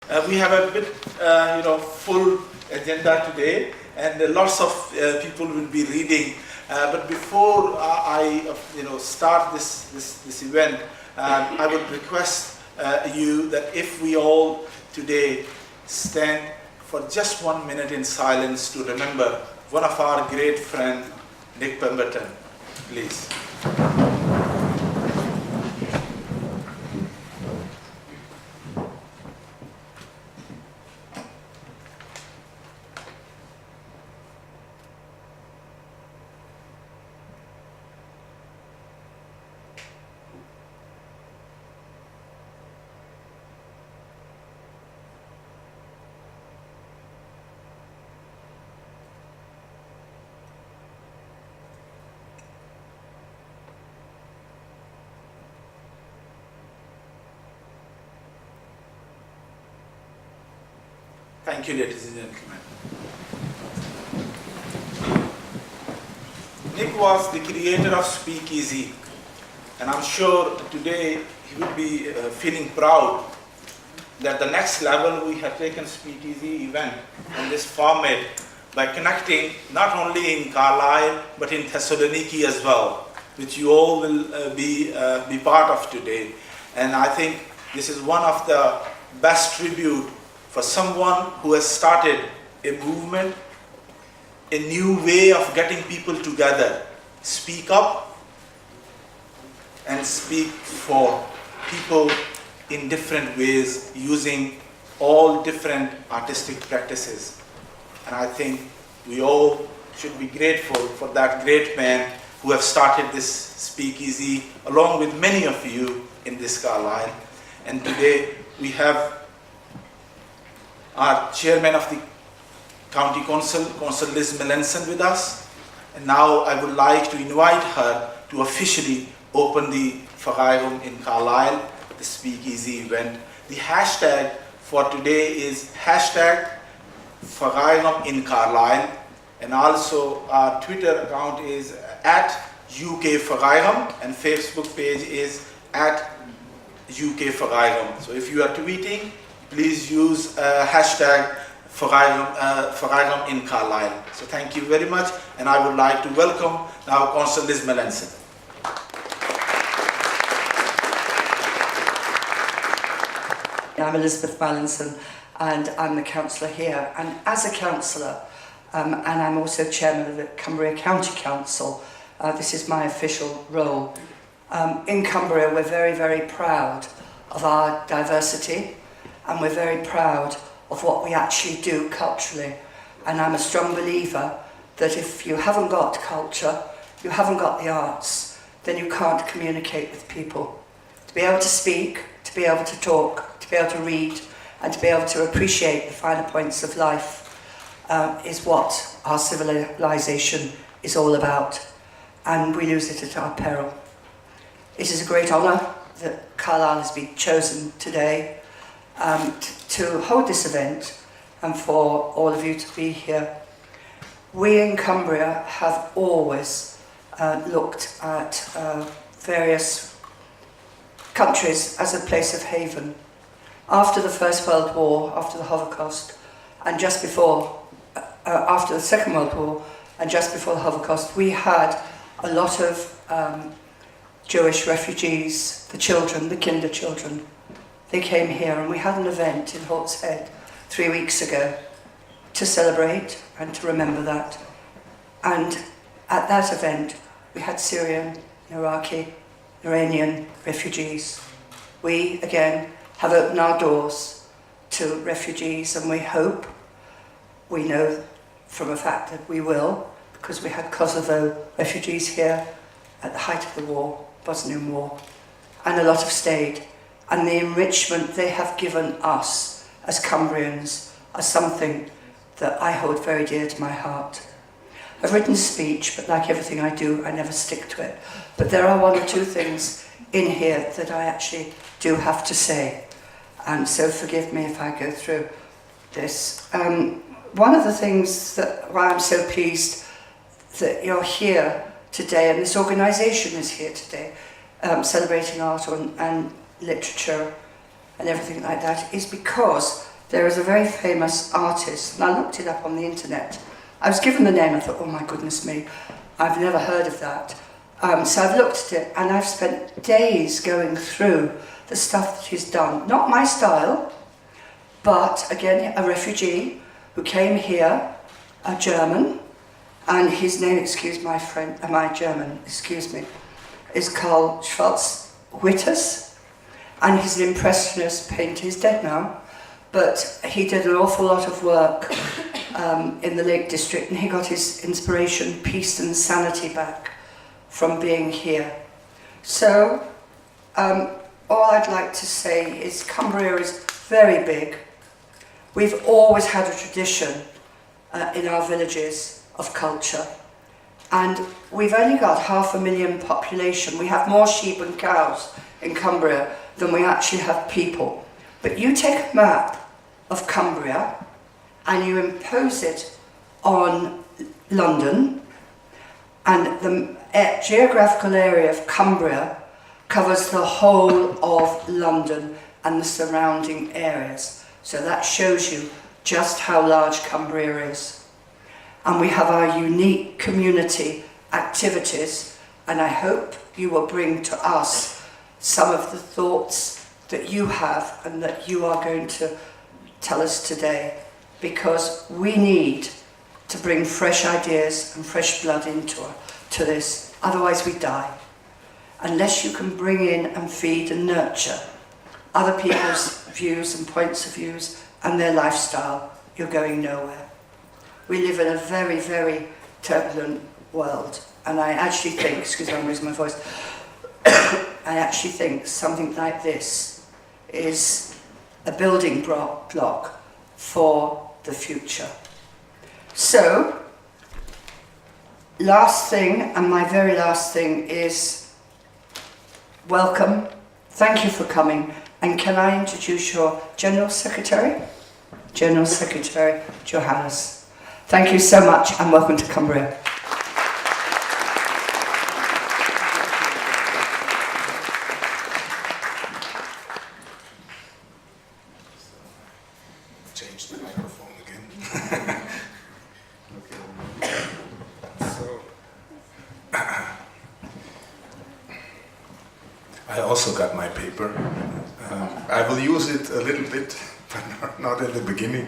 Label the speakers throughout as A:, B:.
A: We have a bit, full agenda today, and lots of people will be reading. But before I, start this event, I would request you that if we all today stand for just 1 minute in silence to remember one of our great friends, Nick Pemberton, please. Thank you, ladies and gentlemen. Nick was the creator of SpeakEasy, and I'm sure today he would be feeling proud that the next level we have taken SpeakEasy event in this format by connecting not only in Carlisle but in Thessaloniki as well, which you all will be part of today. And I think this is one of the best tribute for someone who has started a movement, a new way of getting people together, speak up and speak for people in different ways using all different artistic practices. And I think we all should be grateful for that great man who have started this SpeakEasy along with many of you in this Carlisle. And today we have our chairman of the County Council, Councillor Liz Melanson, with us. And now I would like to invite her to officially open the Freiraum in Carlisle, the SpeakEasy event. The hashtag for today is hashtag Freiraum in Carlisle. And also our Twitter account is at UK Freiraum, and Facebook page is at UK Freiraum. So if you are tweeting, please use hashtag Freiraum in Carlisle. So thank you very much, and I would like to welcome now Councillor Liz Melanson.
B: I'm Elizabeth Melanson, and I'm the councillor here. And as a councillor, and I'm also chairman of the Cumbria County Council, this is my official role. In Cumbria, we're very, very proud of our diversity, and we're very proud of what we actually do culturally. And I'm a strong believer that if you haven't got culture, you haven't got the arts, then you can't communicate with people. To be able to speak, to be able to talk, to be able to read, and to be able to appreciate the finer points of life is what our civilization is all about. And we lose it at our peril. It is a great honour that Carlisle has been chosen today to hold this event and for all of you to be here. We in Cumbria have always looked at various countries as a place of haven. After the First World War, after the Holocaust, and just before, after the Second World War, and just before the Holocaust, we had a lot of Jewish refugees, the children, the kinder children. They came here, and we had an event in Hawk's Head 3 weeks ago to celebrate and to remember that. And at that event, we had Syrian, Iraqi, Iranian refugees. We, again, have opened our doors to refugees, and we hope, we know from a fact that we will, because we had Kosovo refugees here at the height of the war, Bosnian War, and a lot have stayed. And the enrichment they have given us as Cumbrians are something that I hold very dear to my heart. I've written a speech, but like everything I do, I never stick to it. But there are one or two things in here that I actually do have to say. And so forgive me if I go through this. One of the things why I'm so pleased that you're here today, and this organisation is here today, celebrating art and literature and everything like that, is because there is a very famous artist, and I looked it up on the internet. I was given the name, I thought, oh my goodness me, I've never heard of that. So I've looked at it, and I've spent days going through the stuff that he's done. Not my style, but again, a refugee who came here, a German, and his name, excuse my German, excuse me, is Karl Schwarz-Witters, and he's an impressionist painter. He's dead now, but he did an awful lot of work in the Lake District, and he got his inspiration, peace and sanity back from being here. So, all I'd like to say is Cumbria is very big. We've always had a tradition in our villages of culture, and we've only got 500,000 population. We have more sheep and cows in Cumbria than we actually have people. But you take a map of Cumbria and you impose it on London, and the geographical area of Cumbria covers the whole of London and the surrounding areas. So that shows you just how large Cumbria is. And we have our unique community activities, and I hope you will bring to us some of the thoughts that you have and that you are going to tell us today, because we need to bring fresh ideas and fresh blood into this, otherwise we die. Unless you can bring in and feed and nurture other people's views and points of views and their lifestyle, you're going nowhere. We live in a very, very turbulent world, and I actually think, excuse me, I'm losing my voice, I actually think something like this is a building block for the future. So, last thing, and my very last thing, is welcome, thank you for coming, and can I introduce your General Secretary? General Secretary Johannes. Thank you so much, and welcome to Cumbria.
C: Change the microphone again. Okay. So, I also got my paper. I will use it a little bit, but not in the beginning.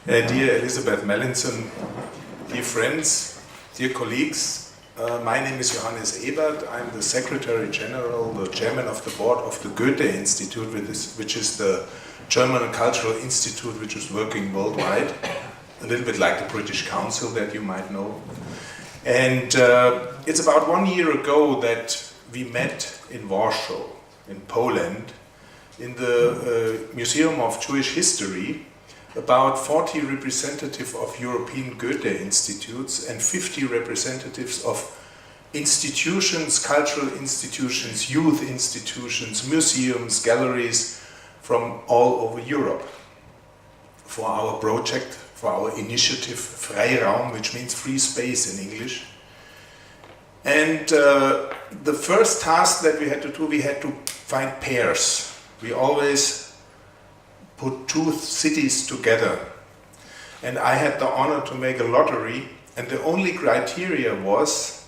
C: Dear Elizabeth Mellinson, dear friends, dear colleagues, my name is Johannes Ebert. I'm the Secretary General, the Chairman of the Board of the Goethe-Institut, which is the German cultural institute which is working worldwide, a little bit like the British Council that you might know. And it's about 1 year ago that we met in Warsaw, in Poland, in the Museum of Jewish History, about 40 representatives of European Goethe institutes and 50 representatives of institutions, cultural institutions, youth institutions, museums, galleries from all over Europe for our project, for our initiative Freiraum, which means free space in English. And the first task that we had to do, we had to find pairs. We always put two cities together, and I had the honor to make a lottery, and the only criteria was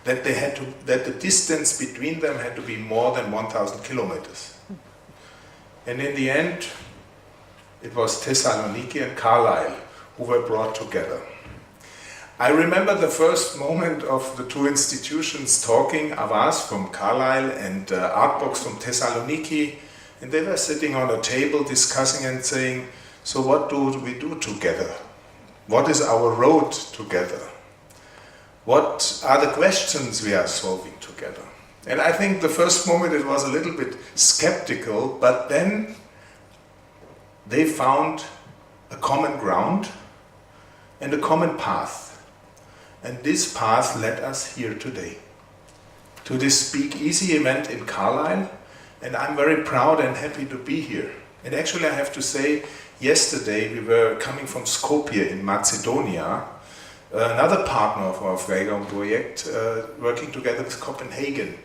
C: that that the distance between them had to be more than 1,000 kilometers. And in the end, it was Thessaloniki and Carlisle who were brought together. I remember the first moment of the two institutions talking, AWAZ from Carlisle and ArtBox from Thessaloniki. And they were sitting on a table discussing and saying, so what do we do together? What is our road together? What are the questions we are solving together? And I think the first moment it was a little bit skeptical, but then they found a common ground and a common path. And this path led us here today, to this SpeakEasy event in Carlisle. And I'm very proud and happy to be here. And actually I have to say, yesterday we were coming from Skopje in Macedonia, another partner of our Freiraum project, working together with Copenhagen.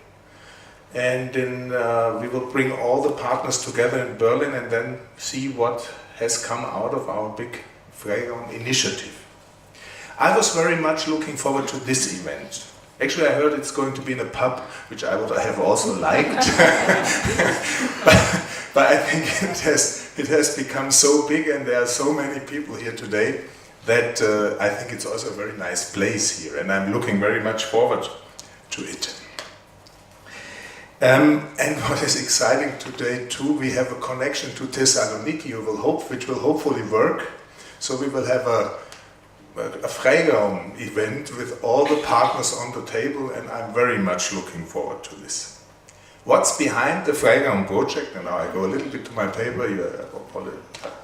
C: And then we will bring all the partners together in Berlin and then see what has come out of our big Freiraum initiative. I was very much looking forward to this event. Actually, I heard it's going to be in a pub, which I would have also liked. but I think it has become so big and there are so many people here today that I think it's also a very nice place here, and I'm looking very much forward to it. And what is exciting today too, we have a connection to Thessaloniki, which will hopefully work. So we will have a Freiraum event with all the partners on the table, and I'm very much looking forward to this. What's behind the Freiraum project? And now I go a little bit to my paper,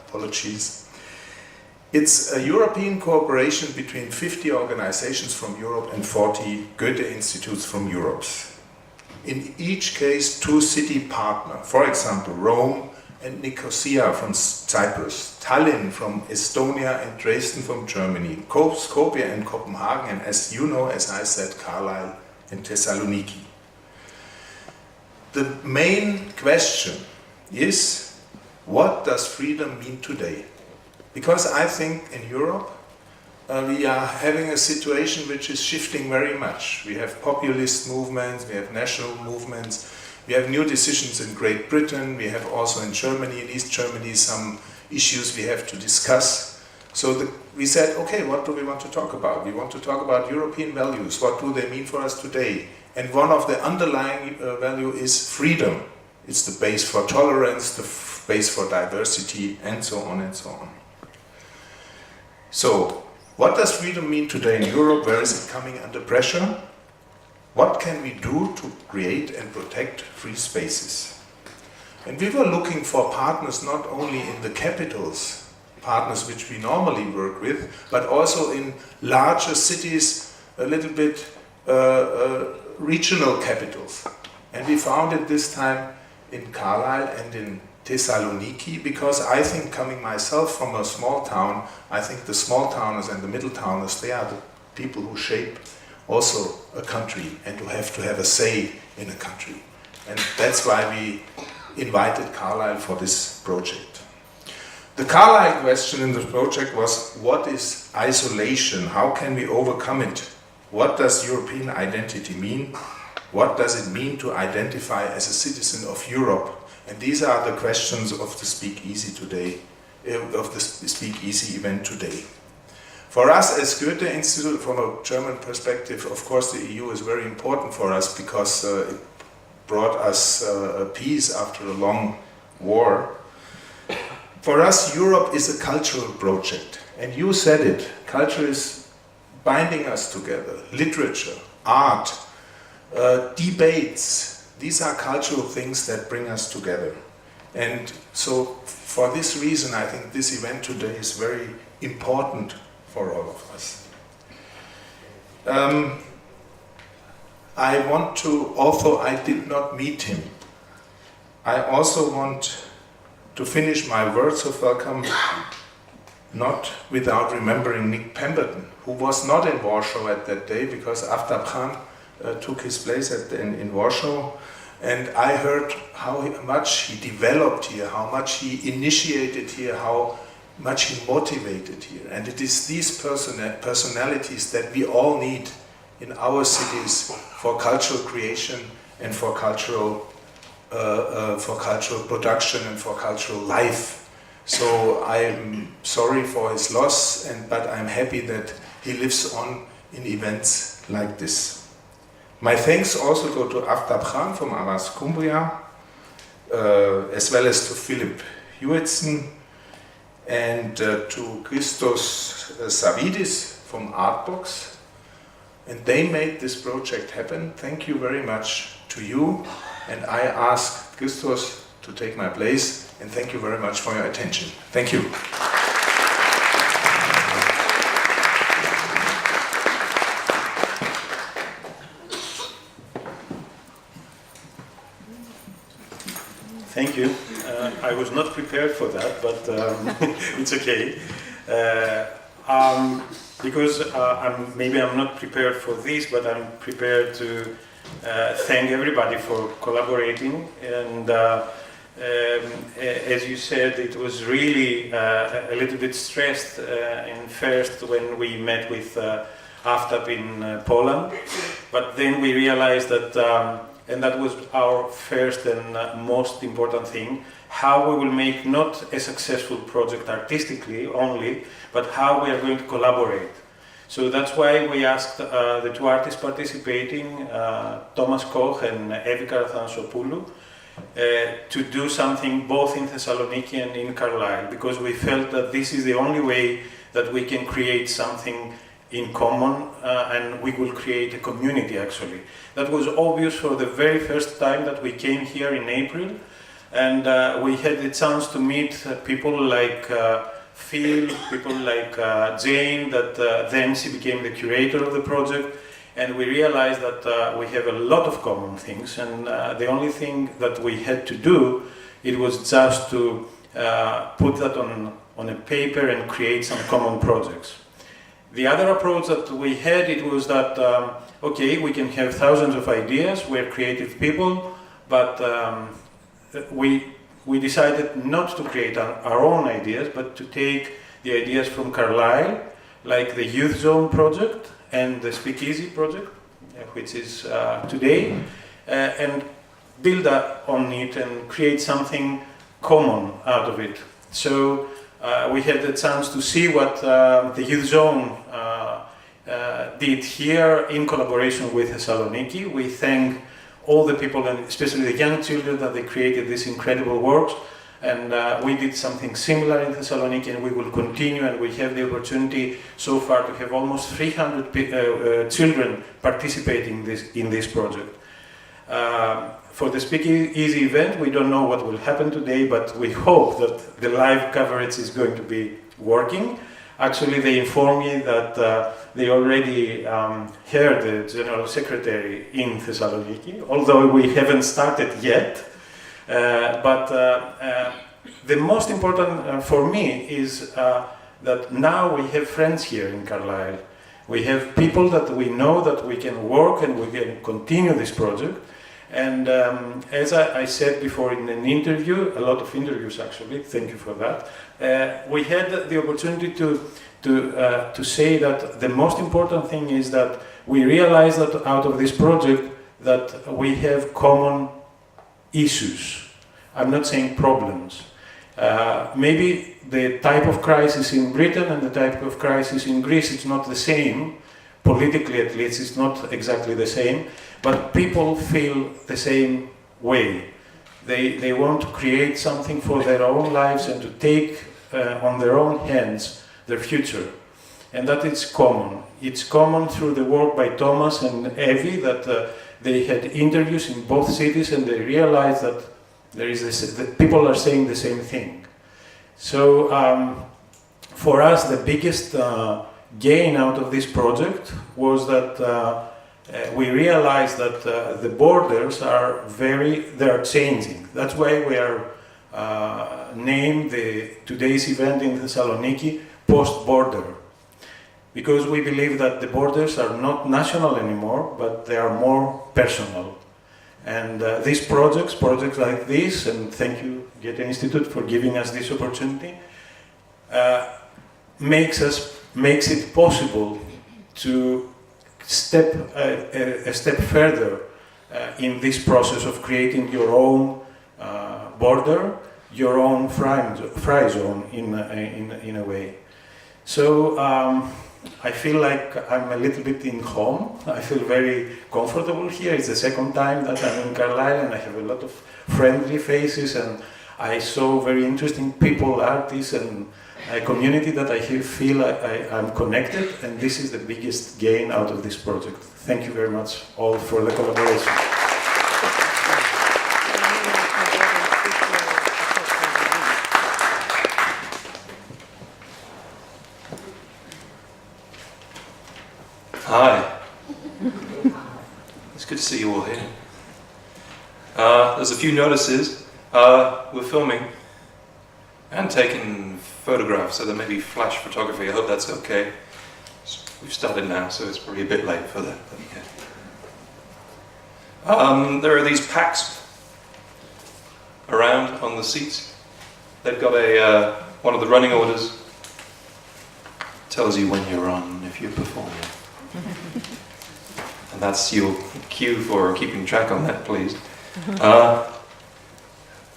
C: apologies. It's a European cooperation between 50 organizations from Europe and 40 Goethe-Instituts from Europe. In each case, 2 city partners, for example, Rome and Nicosia from Cyprus, Tallinn from Estonia and Dresden from Germany, Skopje and Copenhagen, and as you know, as I said, Carlisle and Thessaloniki. The main question is, what does freedom mean today? Because I think in Europe, we are having a situation which is shifting very much. We have populist movements, we have national movements, we have new decisions in Great Britain, we have also in Germany, in East Germany, some issues we have to discuss. So we said, okay, what do we want to talk about? We want to talk about European values. What do they mean for us today? And one of the underlying value is freedom. It's the base for tolerance, the base for diversity, and so on and so on. So, what does freedom mean today in Europe? Where is it coming under pressure? What can we do to create and protect free spaces? And we were looking for partners not only in the capitals, partners which we normally work with, but also in larger cities, a little bit regional capitals. And we found it this time in Carlisle and in Thessaloniki, because I think, coming myself from a small town, I think the small towners and the middle towners, they are the people who shape also a country and who have to have a say in a country. And that's why we invited Carlisle for this project. The Carlisle question in the project was, what is isolation? How can we overcome it? What does European identity mean? What does it mean to identify as a citizen of Europe? And these are the questions of the SpeakEasy today, of the SpeakEasy event today. For us as Goethe-Institut, from a German perspective, of course the EU is very important for us because it brought us peace after a long war. For us, Europe is a cultural project. And you said it, culture is binding us together. Literature, art, debates, these are cultural things that bring us together. And so for this reason, I think this event today is very important for all of us. I want to, although I did not meet him, I also want to finish my words of welcome not without remembering Nick Pemberton, who was not in Warsaw at that day because Aftab Khan took his place in Warsaw. And I heard how much he developed here, how much he initiated here, how much he motivated here. And it is these personalities that we all need in our cities for cultural creation and for cultural production and for cultural life. So I'm sorry for his loss, but I'm happy that he lives on in events like this. My thanks also go to Aftab Khan from AWAZ Cumbria, as well as to Philip Hewitson and to Christos Savidis from ArtBox. And they made this project happen. Thank you very much to you. And I ask Christos to take my place. And thank you very much for your attention. Thank you.
D: Thank you. I was not prepared for that, but it's okay. Because maybe I'm not prepared for this, but I'm prepared to thank everybody for collaborating. And As you said, it was really a little bit stressed in first when we met with AFTAP in Poland, but then we realized that, and that was our first and most important thing, how we will make not a successful project artistically only, but how we are going to collaborate. So that's why we asked the two artists participating, Thomas Koch and Evi Karathansopoulou, to do something both in Thessaloniki and in Carlisle, because we felt that this is the only way that we can create something in common and we will create a community actually. That was obvious for the very first time that we came here in April, and we had the chance to meet people like Phil, people like Jane, that then she became the curator of the project, and we realized that we have a lot of common things, and the only thing that we had to do, it was just to put that on a paper and create some common projects. The other approach that we had, it was that, okay, we can have thousands of ideas, we're creative people, but we decided not to create our own ideas, but to take the ideas from Carlisle, like the Youth Zone project and the SpeakEasy project, which is today, and build up on it and create something common out of it. So we had the chance to see what the Youth Zone did here in collaboration with Thessaloniki. We thank all the people, and especially the young children, that they created these incredible works. And we did something similar in Thessaloniki, and we will continue, and we have the opportunity so far to have almost 300 children participating in this project. For the SpeakEasy event, we don't know what will happen today, but we hope that the live coverage is going to be working. Actually, they informed me that they already heard the General Secretary in Thessaloniki, although we haven't started yet. But the most important for me is that now we have friends here in Carlisle. We have people that we know that we can work and we can continue this project. And as I said before in an interview, a lot of interviews actually, thank you for that, we had the opportunity to say that the most important thing is that we realize that out of this project that we have common issues. I'm not saying problems. Maybe the type of crisis in Britain and the type of crisis in Greece is not the same, politically at least it's not exactly the same, but people feel the same way. They want to create something for their own lives and to take on their own hands their future. And that is common. It's common through the work by Thomas and Evi, that they had interviews in both cities and they realized that there is that people are saying the same thing. So for us, the biggest gain out of this project was that we realized that the borders are they're changing. That's why we are named today's event in Thessaloniki post-border, because we believe that the borders are not national anymore, but they are more personal. And these projects like this, and thank you Goethe-Institut for giving us this opportunity, makes it possible to step a step further in this process of creating your own border, your own Freiraum in a way. So I feel like I'm a little bit in home. I feel very comfortable here. It's the second time that I'm in Carlisle, and I have a lot of friendly faces, and I saw very interesting people, artists, and a community that I feel I'm connected, and this is the biggest gain out of this project. Thank you very much all for the collaboration.
E: Hi. It's good to see you all here. There's a few notices. We're filming and taking photographs, so there may be flash photography. I hope that's okay. We've started now, so it's probably a bit late for that. But yeah. There are these packs around on the seats. They've got a one of the running orders. Tells you when you're on if you're performing. And that's your cue for keeping track on that, please.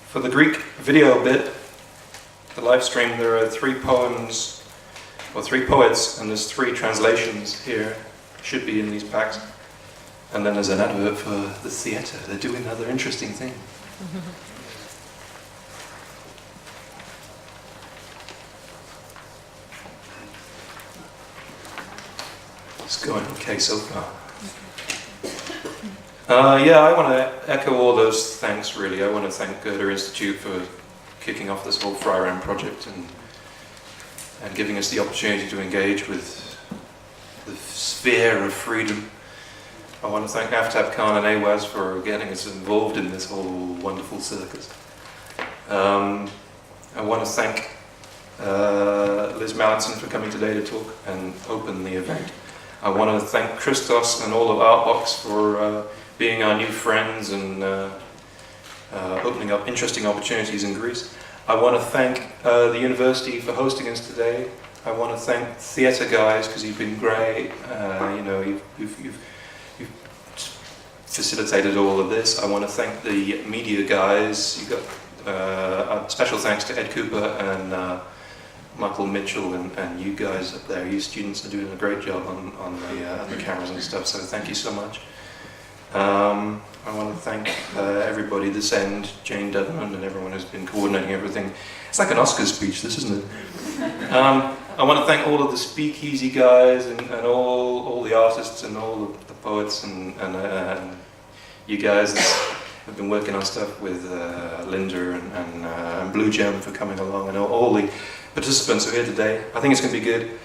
E: For the Greek video bit, the live stream, there are 3 poems, or 3 poets, and there's 3 translations here. Should be in these packs. And then there's an advert for the theatre. They're doing another interesting thing. It's going okay so far. Yeah, I want to echo all those thanks, really. I want to thank Goethe-Institut for kicking off this whole Freiraum project and giving us the opportunity to engage with the sphere of freedom. I want to thank Aftab Khan and AWAZ for getting us involved in this whole wonderful circus. I want to thank Liz Mallinson for coming today to talk and open the event. I want to thank Christos and all of ArtBox for being our new friends and opening up interesting opportunities in Greece. I want to thank the university for hosting us today. I want to thank theatre guys because you've been great. You know, you've facilitated all of this. I want to thank the media guys. You got a special thanks to Ed Cooper and Michael Mitchell and you guys up there. You students are doing a great job on the cameras and stuff. So thank you so much. I want to thank everybody this end, Jane Dudman and everyone who's been coordinating everything. It's like an Oscar speech, this, isn't it? I want to thank all of the SpeakEasy guys and all the artists and all the poets and you guys that have been working on stuff with Linda and Bluejam for coming along and all the participants who are here today. I think it's going to be good.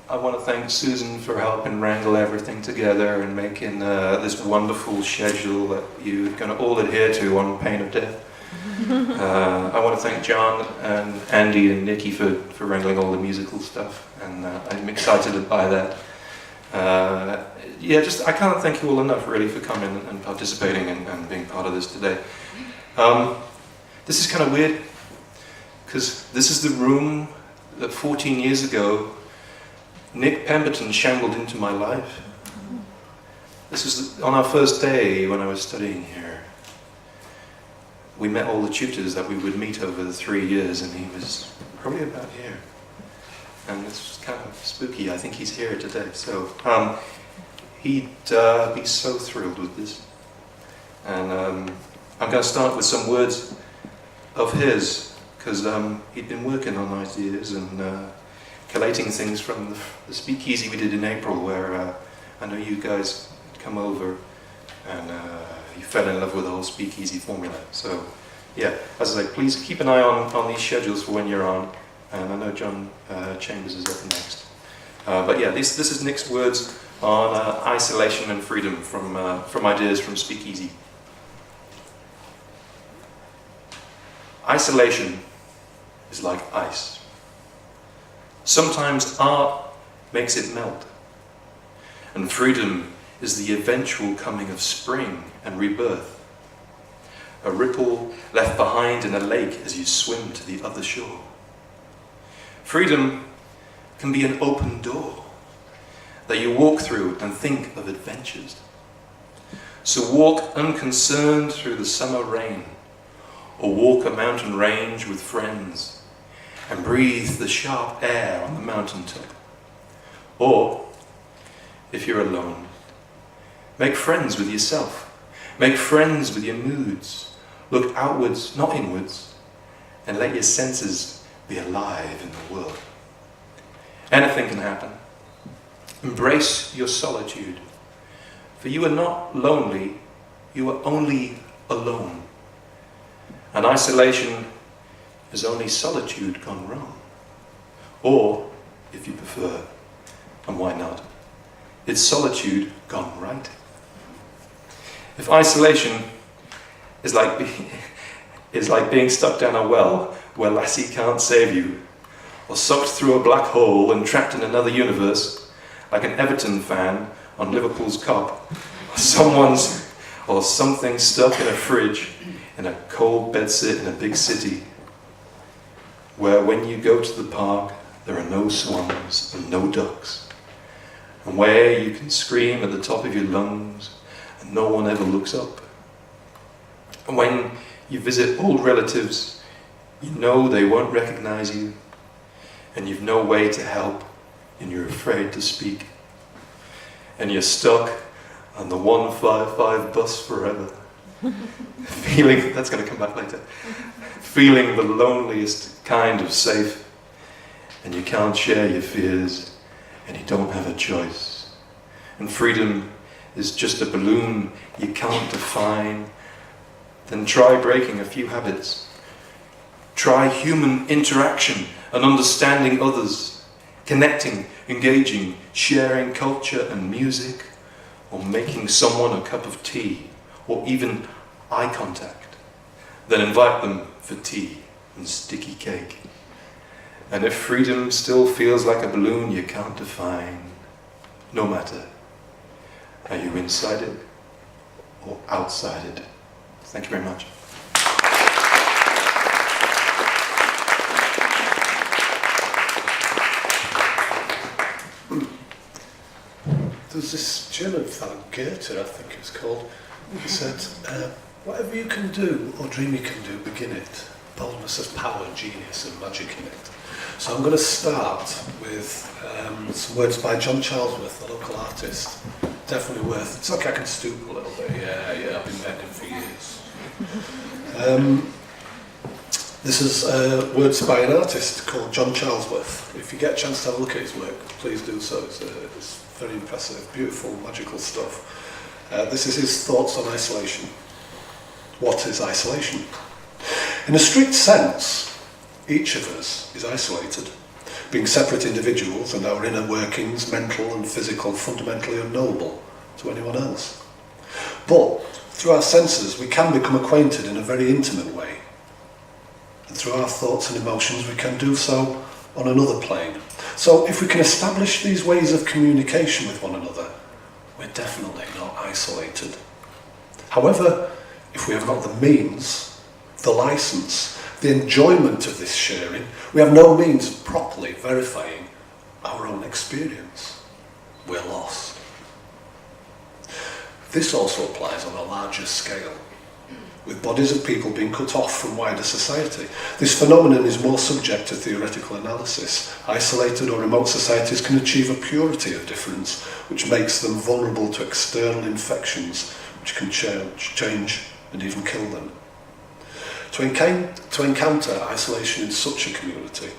E: I want to thank Susan for helping wrangle everything together and making this wonderful schedule that you're going to all adhere to on pain of death. I want to thank John and Andy and Nikki for wrangling all the musical stuff, and I'm excited by that. Yeah, I can't thank you all enough really for coming and participating and being part of this today. This is kind of weird, because this is the room that 14 years ago Nick Pemberton shambled into my life. This was on our first day when I was studying here. We met all the tutors that we would meet over the 3 years, and he was probably about here. And it's kind of spooky. I think he's here today. So he'd be so thrilled with this. And I'm going to start with some words of his, because he'd been working on ideas and collating things from the SpeakEasy we did in April, where I know you guys had come over and you fell in love with the whole SpeakEasy formula. So yeah, as I say, please keep an eye on these schedules for when you're on, and I know John Chambers is up next. But yeah, this is Nick's words on isolation and freedom from ideas from SpeakEasy. Isolation is like ice. Sometimes art makes it melt, and freedom is the eventual coming of spring and rebirth. A ripple left behind in a lake as you swim to the other shore. Freedom can be an open door that you walk through and think of adventures. So walk unconcerned through the summer rain, or walk a mountain range with friends and breathe the sharp air on the mountaintop. Or, if you're alone, make friends with yourself. Make friends with your moods. Look outwards, not inwards, and let your senses be alive in the world. Anything can happen. Embrace your solitude, for you are not lonely, you are only alone. And isolation is only solitude gone wrong. Or, if you prefer, and why not, it's solitude gone right. If isolation is like being stuck down a well where Lassie can't save you, or sucked through a black hole and trapped in another universe, like an Everton fan on Liverpool's Cop, or someone's or something stuck in a fridge in a cold bedsit in a big city, where when you go to the park there are no swans and no ducks, and where you can scream at the top of your lungs and no one ever looks up. And when you visit old relatives, you know they won't recognize you, and you've no way to help, and you're afraid to speak, and you're stuck on the 155 bus forever, feeling, that's going to come back later, feeling the loneliest kind of safe, and you can't share your fears, and you don't have a choice. And freedom is just a balloon you can't define. Then try breaking a few habits. Try human interaction and understanding others, connecting, engaging, sharing culture and music, or making someone a cup of tea, or even eye contact. Then invite them for tea and sticky cake. And if freedom still feels like a balloon you can't define, no matter, are you inside it or outside it? Thank you very much.
F: There's this German fellow, Goethe, I think it was called, who said, whatever you can do or dream you can do, begin it. Boldness has power, genius and magic in it. So I'm going to start with some words by John Charlesworth, the local artist. Definitely worth, it's okay, I can stoop a little bit, yeah, I've been bending for years. This is words by an artist called John Charlesworth. If you get a chance to have a look at his work, please do so. It's very impressive, beautiful, magical stuff. This is his thoughts on isolation. What is isolation? In a strict sense, each of us is isolated, being separate individuals, and our inner workings, mental and physical, fundamentally unknowable to anyone else. But through our senses, we can become acquainted in a very intimate way. And through our thoughts and emotions, we can do so on another plane. So if we can establish these ways of communication with one another, we're definitely not isolated. However, if we have not the means, the license, the enjoyment of this sharing, we have no means of properly verifying our own experience. We're lost. This also applies on a larger scale, with bodies of people being cut off from wider society. This phenomenon is more subject to theoretical analysis. Isolated or remote societies can achieve a purity of difference, which makes them vulnerable to external infections, which can change and even kill them. To encounter isolation in such a community,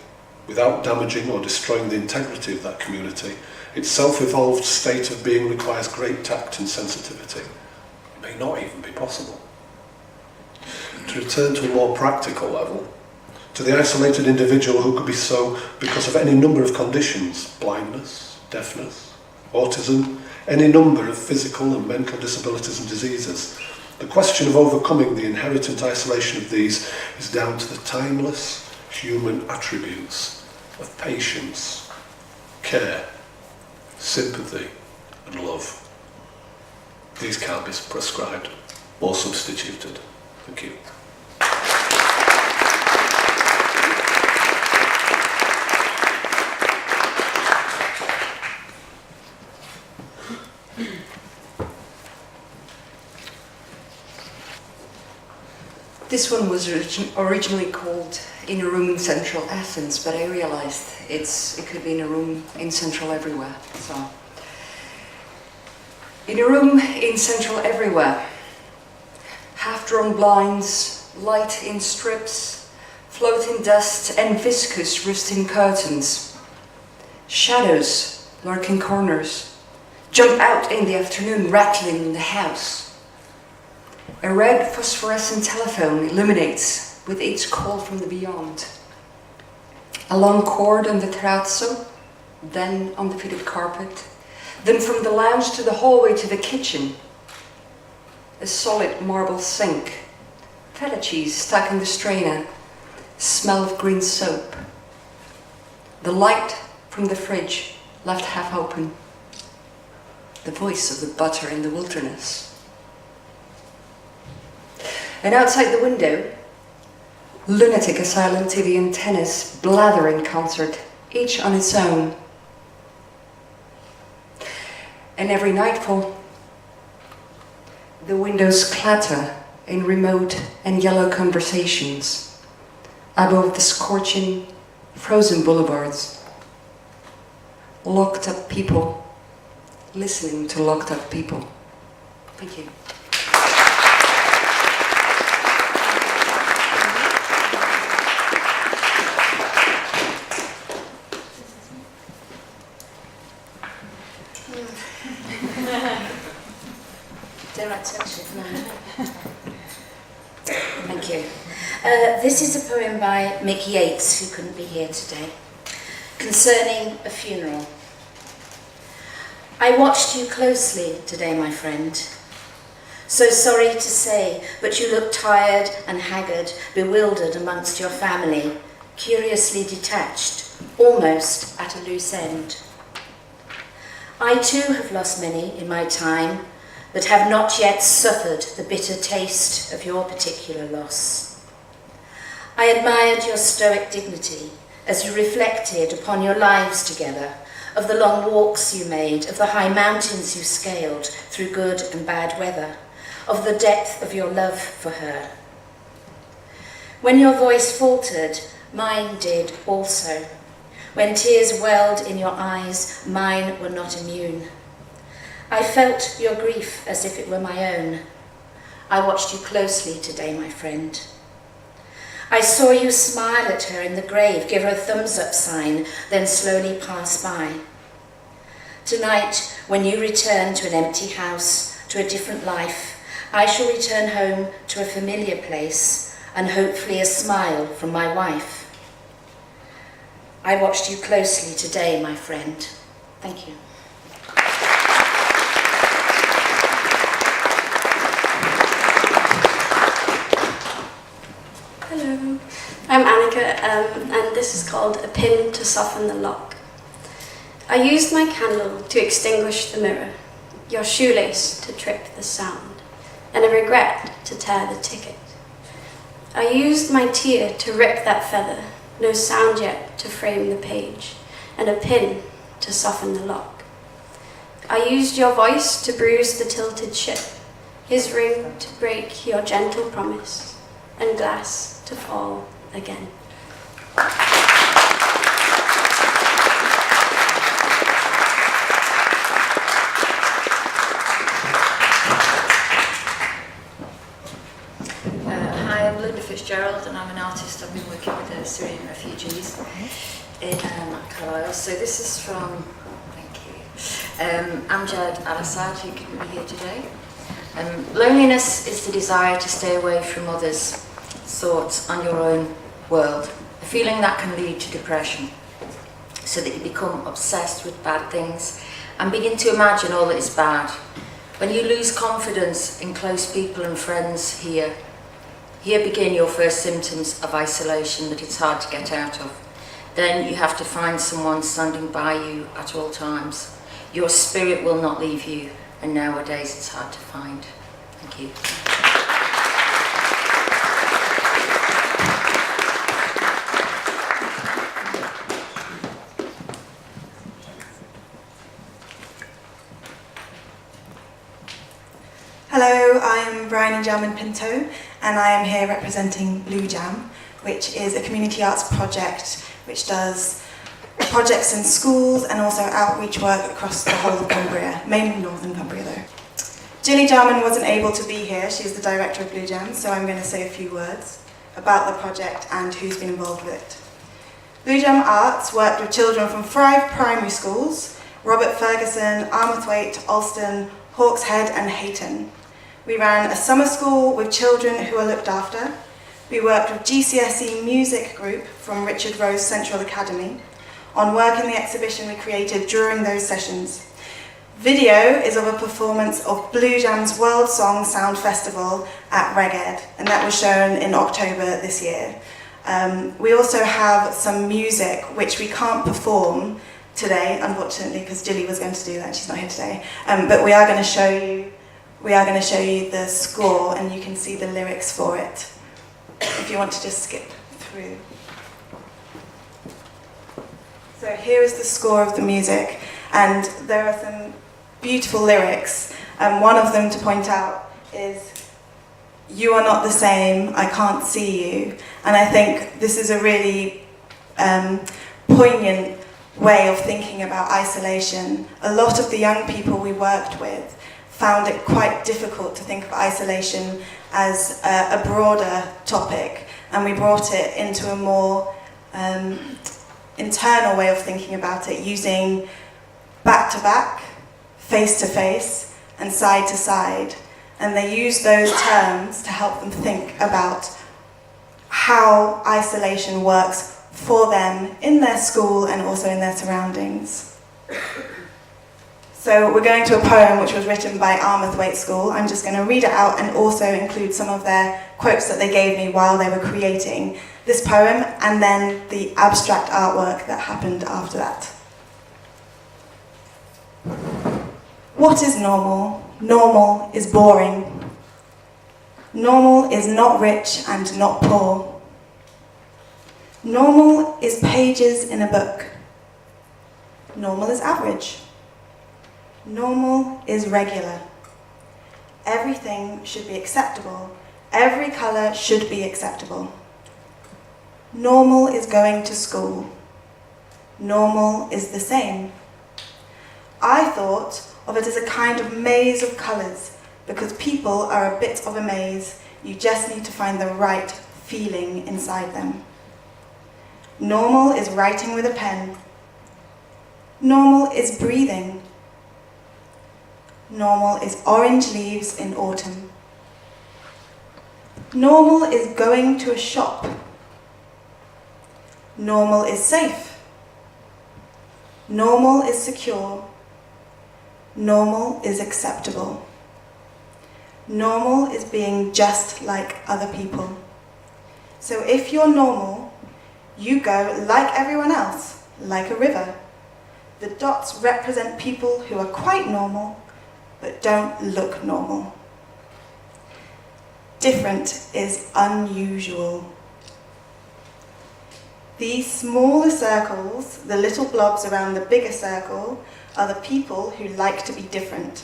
F: without damaging or destroying the integrity of that community, its self-evolved state of being requires great tact and sensitivity. It may not even be possible. To return to a more practical level, to the isolated individual who could be so because of any number of conditions, blindness, deafness, autism, any number of physical and mental disabilities and diseases, the question of overcoming the inherent isolation of these is down to the timeless human attributes of patience, care, sympathy and love. These can't be prescribed or substituted. Thank you.
B: This one was originally called In a Room in Central Athens, but I realized it could be in a room in Central Everywhere. So, in a room in Central Everywhere, half-drawn blinds, light in strips, floating dust and viscous rusting curtains. Shadows lurk in corners, jump out in the afternoon, rattling in the house. A red phosphorescent telephone illuminates with each call from the beyond. A long cord on the terrazzo, then on the fitted carpet, then from the lounge to the hallway to the kitchen. A solid marble sink, feta cheese stuck in the strainer, smell of green soap. The light from the fridge left half open. The voice of the butter in the wilderness.
G: And outside the window, lunatic asylum TV and tennis blathering concert, each on its own. And every nightfall, the windows clatter in remote and yellow conversations above the scorching, frozen boulevards. Locked up people listening to locked up people. Thank you.
H: Don't I touch it? No. Thank you. This is a poem by Mick Yates, who couldn't be here today, concerning a funeral. I watched you closely today, my friend. So sorry to say, but you look tired and haggard, bewildered amongst your family, curiously detached, almost at a loose end. I too have lost many in my time, but have not yet suffered the bitter taste of your particular loss. I admired your stoic dignity as you reflected upon your lives together, of the long walks you made, of the high mountains you scaled through good and bad weather, of the depth of your love for her. When your voice faltered, mine did also. When tears welled in your eyes, mine were not immune. I felt your grief as if it were my own. I watched you closely today, my friend. I saw you smile at her in the grave, give her a thumbs-up sign, then slowly pass by. Tonight, when you return to an empty house, to a different life, I shall return home to a familiar place, and hopefully a smile from my wife. I watched you closely today, my friend. Thank you.
I: Hello, I'm Annika, and this is called A Pin to Soften the Lock. I used my candle to extinguish the mirror, your shoelace to trip the sound, and a regret to tear the ticket. I used my tear to rip that feather, no sound yet to frame the page, and a pin to soften the lock. I used your voice to bruise the tilted ship, his ring to break your gentle promise, and glass to fall again.
J: Hi, I'm Linda Fitzgerald and I'm an artist. I've been working with the Syrian refugees in Carlisle. So this is from, thank you, Amjad Al-Assad, who couldn't be here today. Loneliness is the desire to stay away from others' thoughts on your own world, a feeling that can lead to depression, so that you become obsessed with bad things and begin to imagine all that is bad. When you lose confidence in close people and friends here begin your first symptoms of isolation that it's hard to get out of. Then you have to find someone standing by you at all times. Your spirit will not leave you, and nowadays it's hard to find. Thank you.
K: Hello, I'm Bryony Jarman-Pinto and I am here representing Bluejam, which is a community arts project which does projects in schools and also outreach work across the whole of Cumbria, mainly northern Cumbria though. Gilly Jarman wasn't able to be here, she's the director of Bluejam, so I'm going to say a few words about the project and who's been involved with it. Bluejam Arts worked with children from 5 primary schools, Robert Ferguson, Armathwaite, Alston, Hawkshead and Hayton. We ran a summer school with children who are looked after. We worked with GCSE music group from Richard Rose Central Academy on work in the exhibition we created during those sessions. Video is of a performance of Bluejam's World Song Sound Festival at Reged, and that was shown in October this year. We also have some music which we can't perform today, unfortunately, because Gilly was going to do that, she's not here today. But we are going to show you we are going to show you the score and you can see the lyrics for it, if you want to just skip through. So here is the score of the music, and there are some beautiful lyrics. One of them to point out is, "You are not the same, I can't see you." And I think this is a really poignant way of thinking about isolation. A lot of the young people we worked with found it quite difficult to think of isolation as a broader topic, and we brought it into a more internal way of thinking about it, using back-to-back, face-to-face, and side-to-side. And they use those terms to help them think about how isolation works for them in their school and also in their surroundings. So we're going to a poem which was written by Armathwaite School. I'm just going to read it out and also include some of their quotes that they gave me while they were creating this poem, and then the abstract artwork that happened after that. What is normal? Normal is boring. Normal is not rich and not poor. Normal is pages in a book. Normal is average. Normal is regular. Everything should be acceptable. Every colour should be acceptable. Normal is going to school. Normal is the same. I thought of it as a kind of maze of colours, because people are a bit of a maze. You just need to find the right feeling inside them. Normal is writing with a pen. Normal is breathing. Normal is orange leaves in autumn. Normal is going to a shop. Normal is safe. Normal is secure. Normal is acceptable. Normal is being just like other people. So if you're normal, you go like everyone else, like a river. The dots represent people who are quite normal, but don't look normal. Different is unusual. These smaller circles, the little blobs around the bigger circle, are the people who like to be different.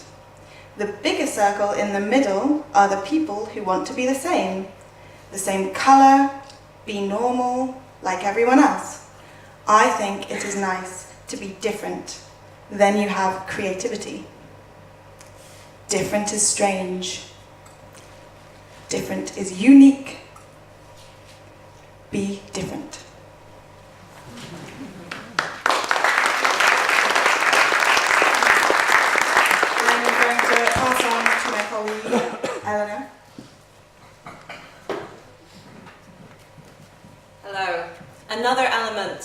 K: The bigger circle in the middle are the people who want to be the same colour, be normal, like everyone else. I think it is nice to be different. Then you have creativity. Different is strange. Different is unique. Be different. Eleanor.
L: Hello. Another element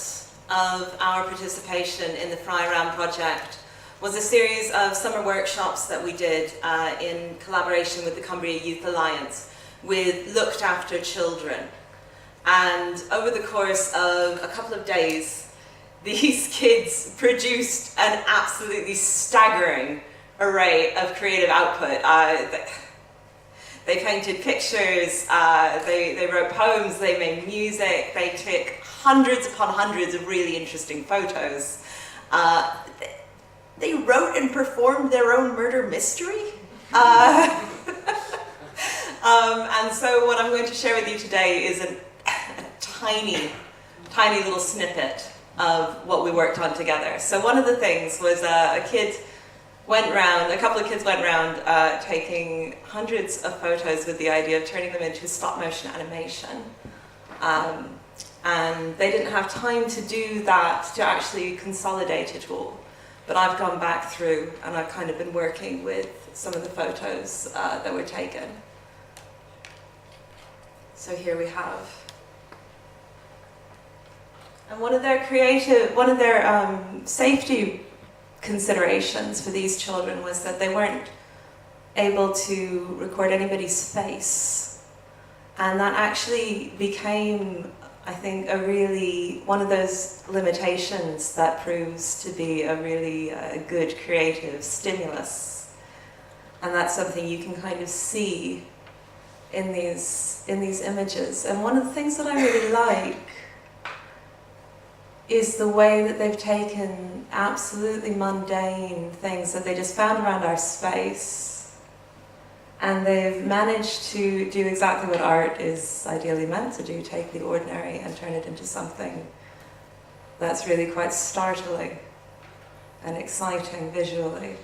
L: of our participation in the Freiraum project was a series of summer workshops that we did in collaboration with the Cumbria Youth Alliance with looked after children. And over the course of a couple of days, these kids produced an absolutely staggering array of creative output. They painted pictures, they wrote poems, they made music, they took hundreds upon hundreds of really interesting photos. They wrote and performed their own murder mystery. And so what I'm going to share with you today is a tiny little snippet of what we worked on together. So one of the things was a couple of kids went around taking hundreds of photos with the idea of turning them into stop motion animation. And they didn't have time to do that, to actually consolidate it all. But I've gone back through and I've kind of been working with some of the photos that were taken. So here we have. And one of their safety considerations for these children was that they weren't able to record anybody's face. And that actually became, I think, one of those limitations that proves to be a really good creative stimulus. And that's something you can kind of see in these images. And one of the things that I really like is the way that they've taken absolutely mundane things that they just found around our space, and they've managed to do exactly what art is ideally meant to do, take the ordinary and turn it into something that's really quite startling and exciting visually.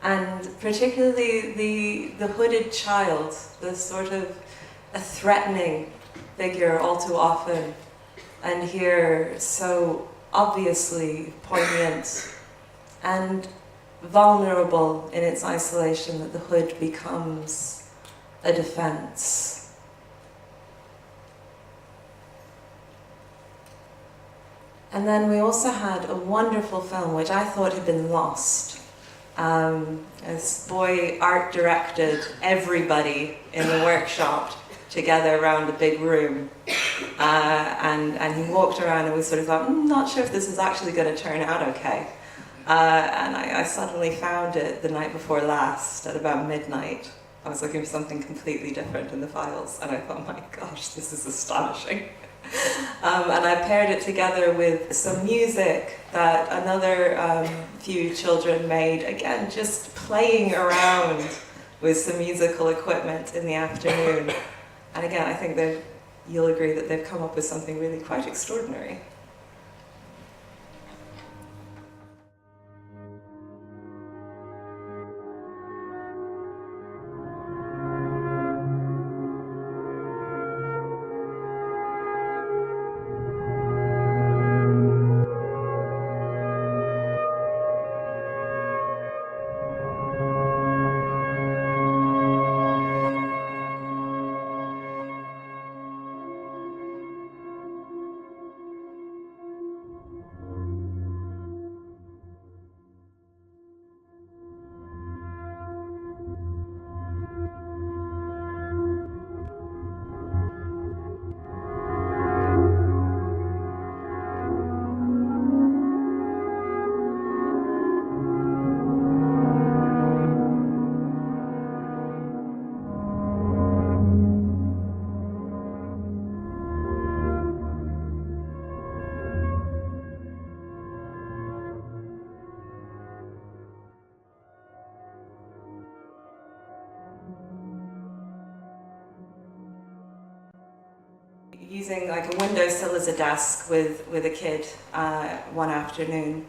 L: And particularly the hooded child, the sort of a threatening figure all too often, and here so obviously poignant and vulnerable in its isolation that the hood becomes a defense. And then we also had a wonderful film which I thought had been lost. This boy art directed everybody in the workshop together around a big room, and he walked around and we sort of thought, not sure if this is actually going to turn out okay. And I suddenly found it the night before last at about midnight. I was looking for something completely different in the files, and I thought, my gosh, this is astonishing. And I paired it together with some music that another few children made, again, just playing around with some musical equipment in the afternoon. And again, I think that you'll agree that they've come up with something really quite extraordinary. Using like a windowsill as a desk with a kid one afternoon,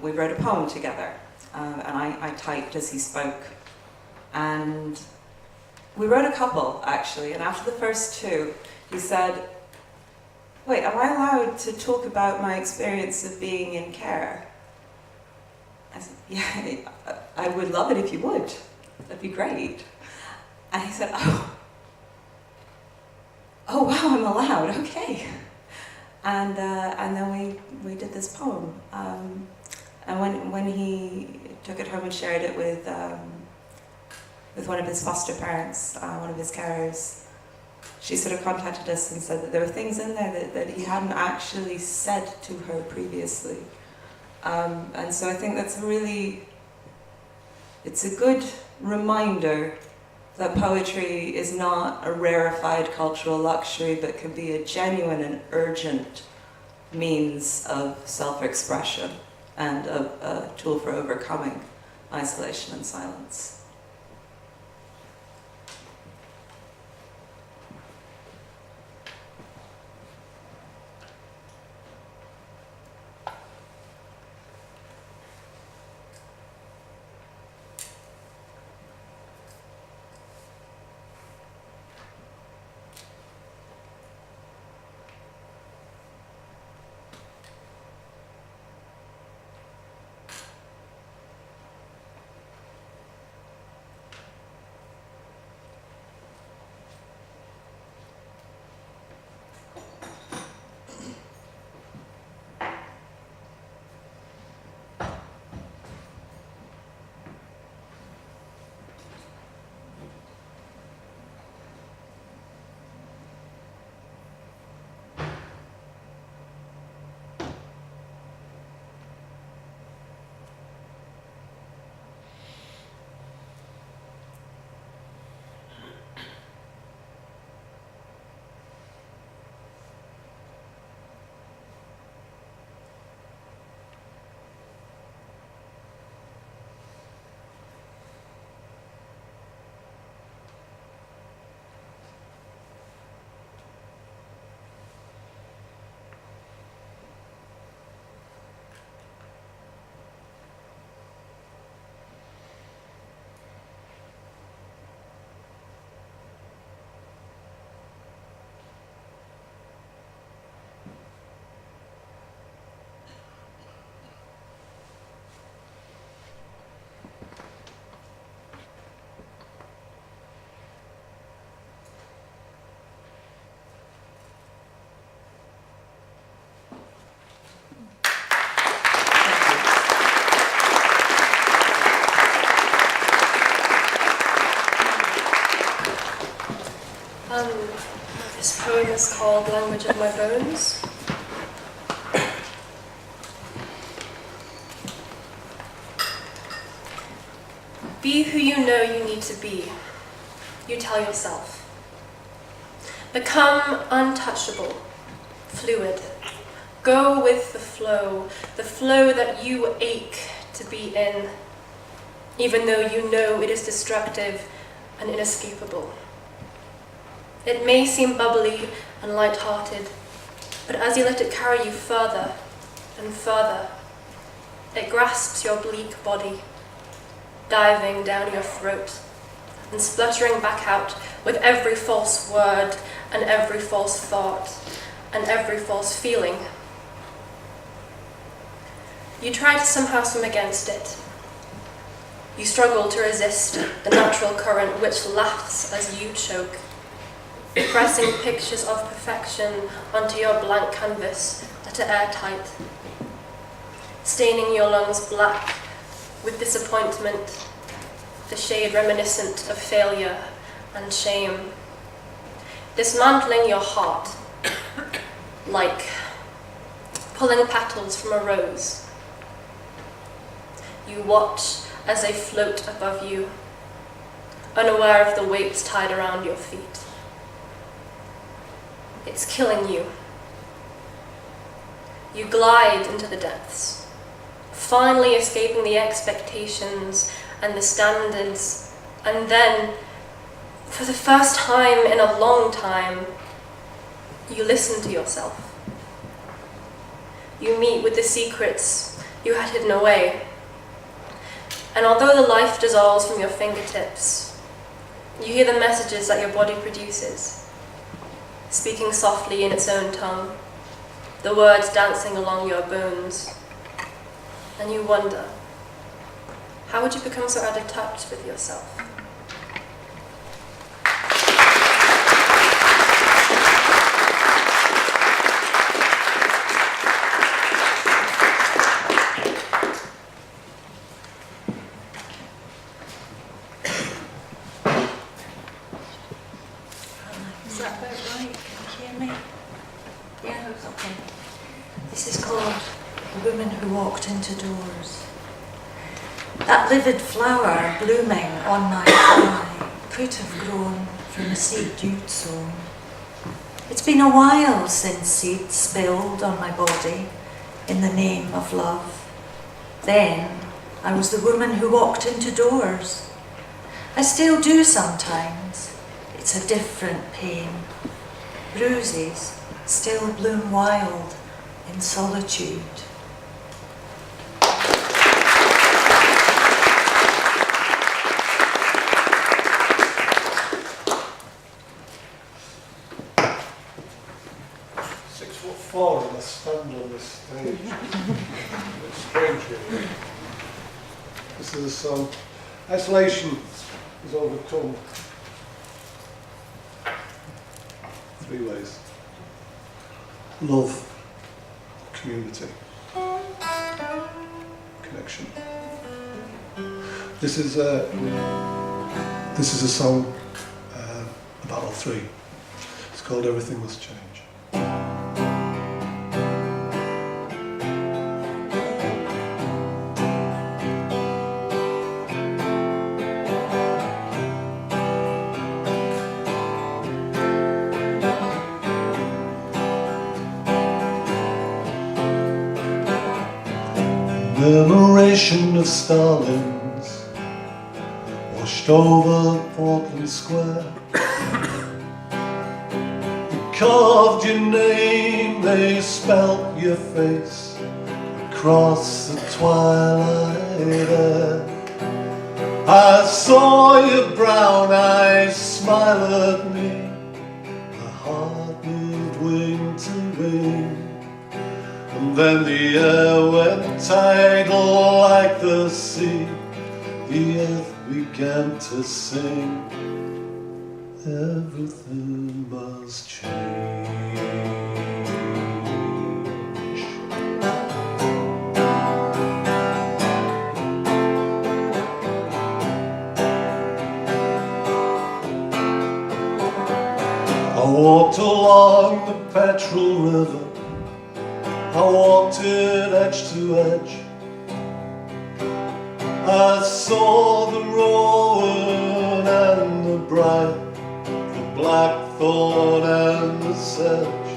L: we wrote a poem together, and I typed as he spoke. And we wrote a couple, actually, and after the first two, he said, wait, am I allowed to talk about my experience of being in care? I said, yeah, I would love it if you would. That'd be great. And he said, oh wow, I'm allowed, okay. And then we did this poem. And when he took it home and shared it with one of his foster parents, one of his carers, she sort of contacted us and said that there were things in there that he hadn't actually said to her previously. And so I think that's it's a good reminder that poetry is not a rarefied cultural luxury, but can be a genuine and urgent means of self-expression and a tool for overcoming isolation and silence.
I: This poem is called Language of My Bones. Be who you know you need to be, you tell yourself. Become untouchable, fluid. Go with the flow that you ache to be in, even though you know it is destructive and inescapable. It may seem bubbly and light-hearted, but as you let it carry you further and further, it grasps your bleak body, diving down your throat and spluttering back out with every false word and every false thought and every false feeling. You try to somehow swim against it. You struggle to resist the natural current which laughs as you choke, pressing pictures of perfection onto your blank canvas that are airtight, staining your lungs black with disappointment, the shade reminiscent of failure and shame, dismantling your heart like pulling petals from a rose. You watch as they float above you, unaware of the weights tied around your feet. It's killing you. You glide into the depths, finally escaping the expectations and the standards, and then, for the first time in a long time, you listen to yourself. You meet with the secrets you had hidden away. And although the life dissolves from your fingertips, you hear the messages that your body produces, speaking softly in its own tongue, the words dancing along your bones. And you wonder, how would you become so out of touch with yourself?
J: Is that about right? Can you hear me? Yeah, okay. This is called The Woman Who Walked Into Doors. That livid flower blooming on my thigh could have grown from a seed you'd sown. It's been a while since seed spilled on my body in the name of love. Then I was the woman who walked into doors. I still do sometimes. It's a different pain. Bruises still bloom wild in solitude.
F: And I stand on this stage. It's strange really. This is a song. Isolation is overcome. 3 ways. Love, community, connection. This is a song about all 3. It's called Everything Must Change. Memoration of Starlings washed over Portland Square. They carved your name, they spelt your face across the twilight air. I saw your brown eyes smile at me. My heart moved wing to wing. And then the air went tidal like the sea. The earth began to sing. Everything must change. I walked all along the petrol river, I walked it edge to edge. I saw the rowan and the briar, the blackthorn and the sedge,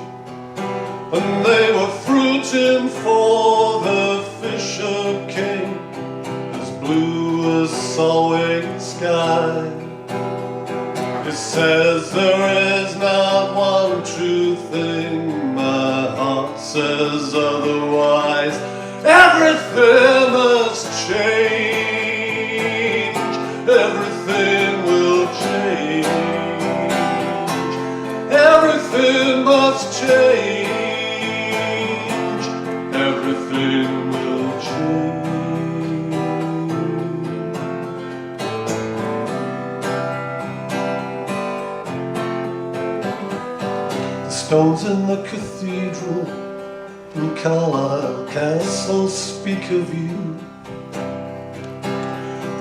F: and they were fruiting for the fisher king, as blue as Solway sky. It says there is not one true thing, my heart says otherwise. Everything must change, everything will change, everything must change, everything will change. The stones in the cathedral in Carlisle Castle speak of you.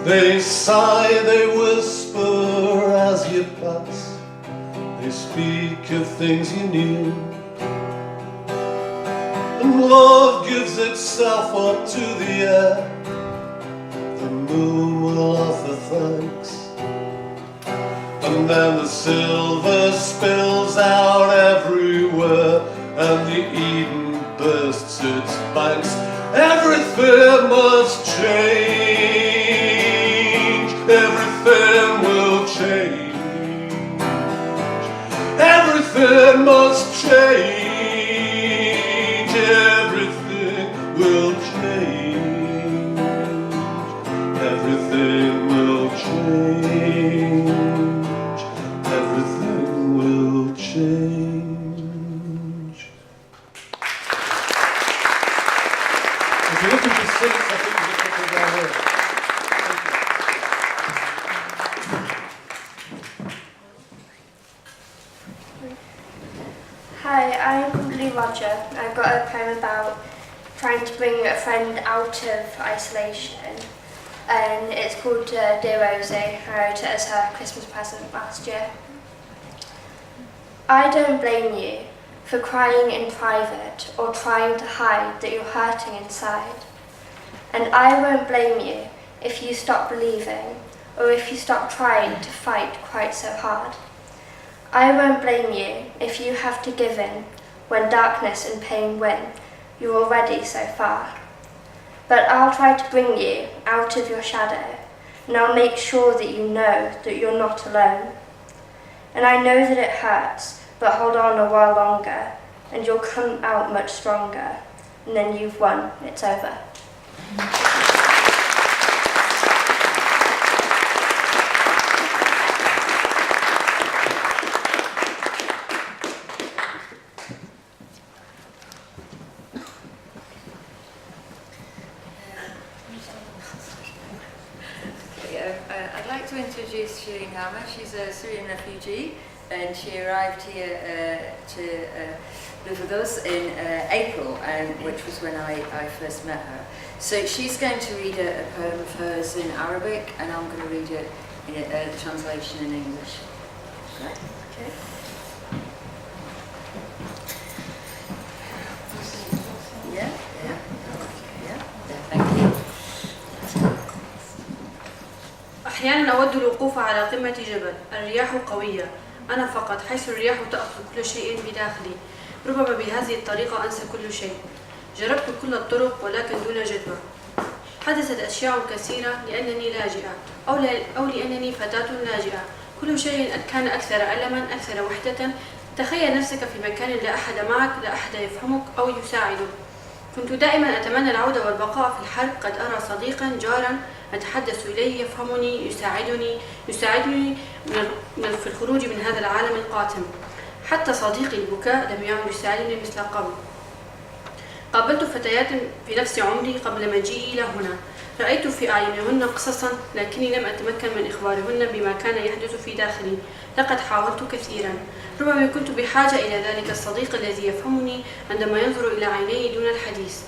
F: They sigh, they whisper as you pass, they speak of things you knew. And love gives itself up to the air, the moon will offer thanks, and then the silver spills out everywhere, and the Eden bursts its banks. Everything must change, everything will change, everything must change, everything will change, everything will change, everything will change. If you're looking for seats, I think you just put them down here.
I: Hi, I'm Bluejam. I've got a poem about trying to bring a friend out of isolation, and it's called Dear Rosie. I wrote it as her Christmas present last year. I don't blame you for crying in private or trying to hide that you're hurting inside. And I won't blame you if you stop believing or if you stop trying to fight quite so hard. I won't blame you if you have to give in when darkness and pain win. You're already so far. But I'll try to bring you out of your shadow, and I'll make sure that you know that you're not alone. And I know that it hurts, but hold on a while longer, and you'll come out much stronger, and then you've won, it's over.
J: I'd like to introduce Shirin Hama. She's a Syrian refugee, and she arrived here to live with us in April, which was when I first met her. So she's going to read a poem of hers in Arabic, and I'm going to read it in a translation in English. Right? Okay. Yeah. Thank you.
M: أحيانا أود الوقوف على قمة جبل. الرياح قوية، أنا فقط، حيث الرياح تأخذ كل شيء بداخلي. ربما بهذه الطريقة أنسى كل شيء. جربت كل الطرق ولكن دون جدوى. حدثت أشياء كثيرة لأنني لاجئة أو لأنني فتاة لاجئة. كل شيء كان أكثر ألما، أكثر وحدة. تخيل نفسك في مكان لا أحد معك، لا أحد يفهمك أو يساعدك. كنت دائما أتمنى العودة والبقاء في الحرب. قد أرى صديقا جارا أتحدث إليه، يفهمني، يساعدني في الخروج من هذا العالم القاتم. حتى صديقي البكاء لم يعد يساعدني مثل قبل. قابلت فتيات في نفس عمري قبل مجيئي إلى هنا. رأيت في أعينهن قصصا، لكني لم أتمكن من إخبارهن بما كان يحدث في داخلي. لقد حاولت كثيرا. ربما كنت بحاجة إلى ذلك الصديق الذي يفهمني عندما ينظر إلى عيني دون الحديث.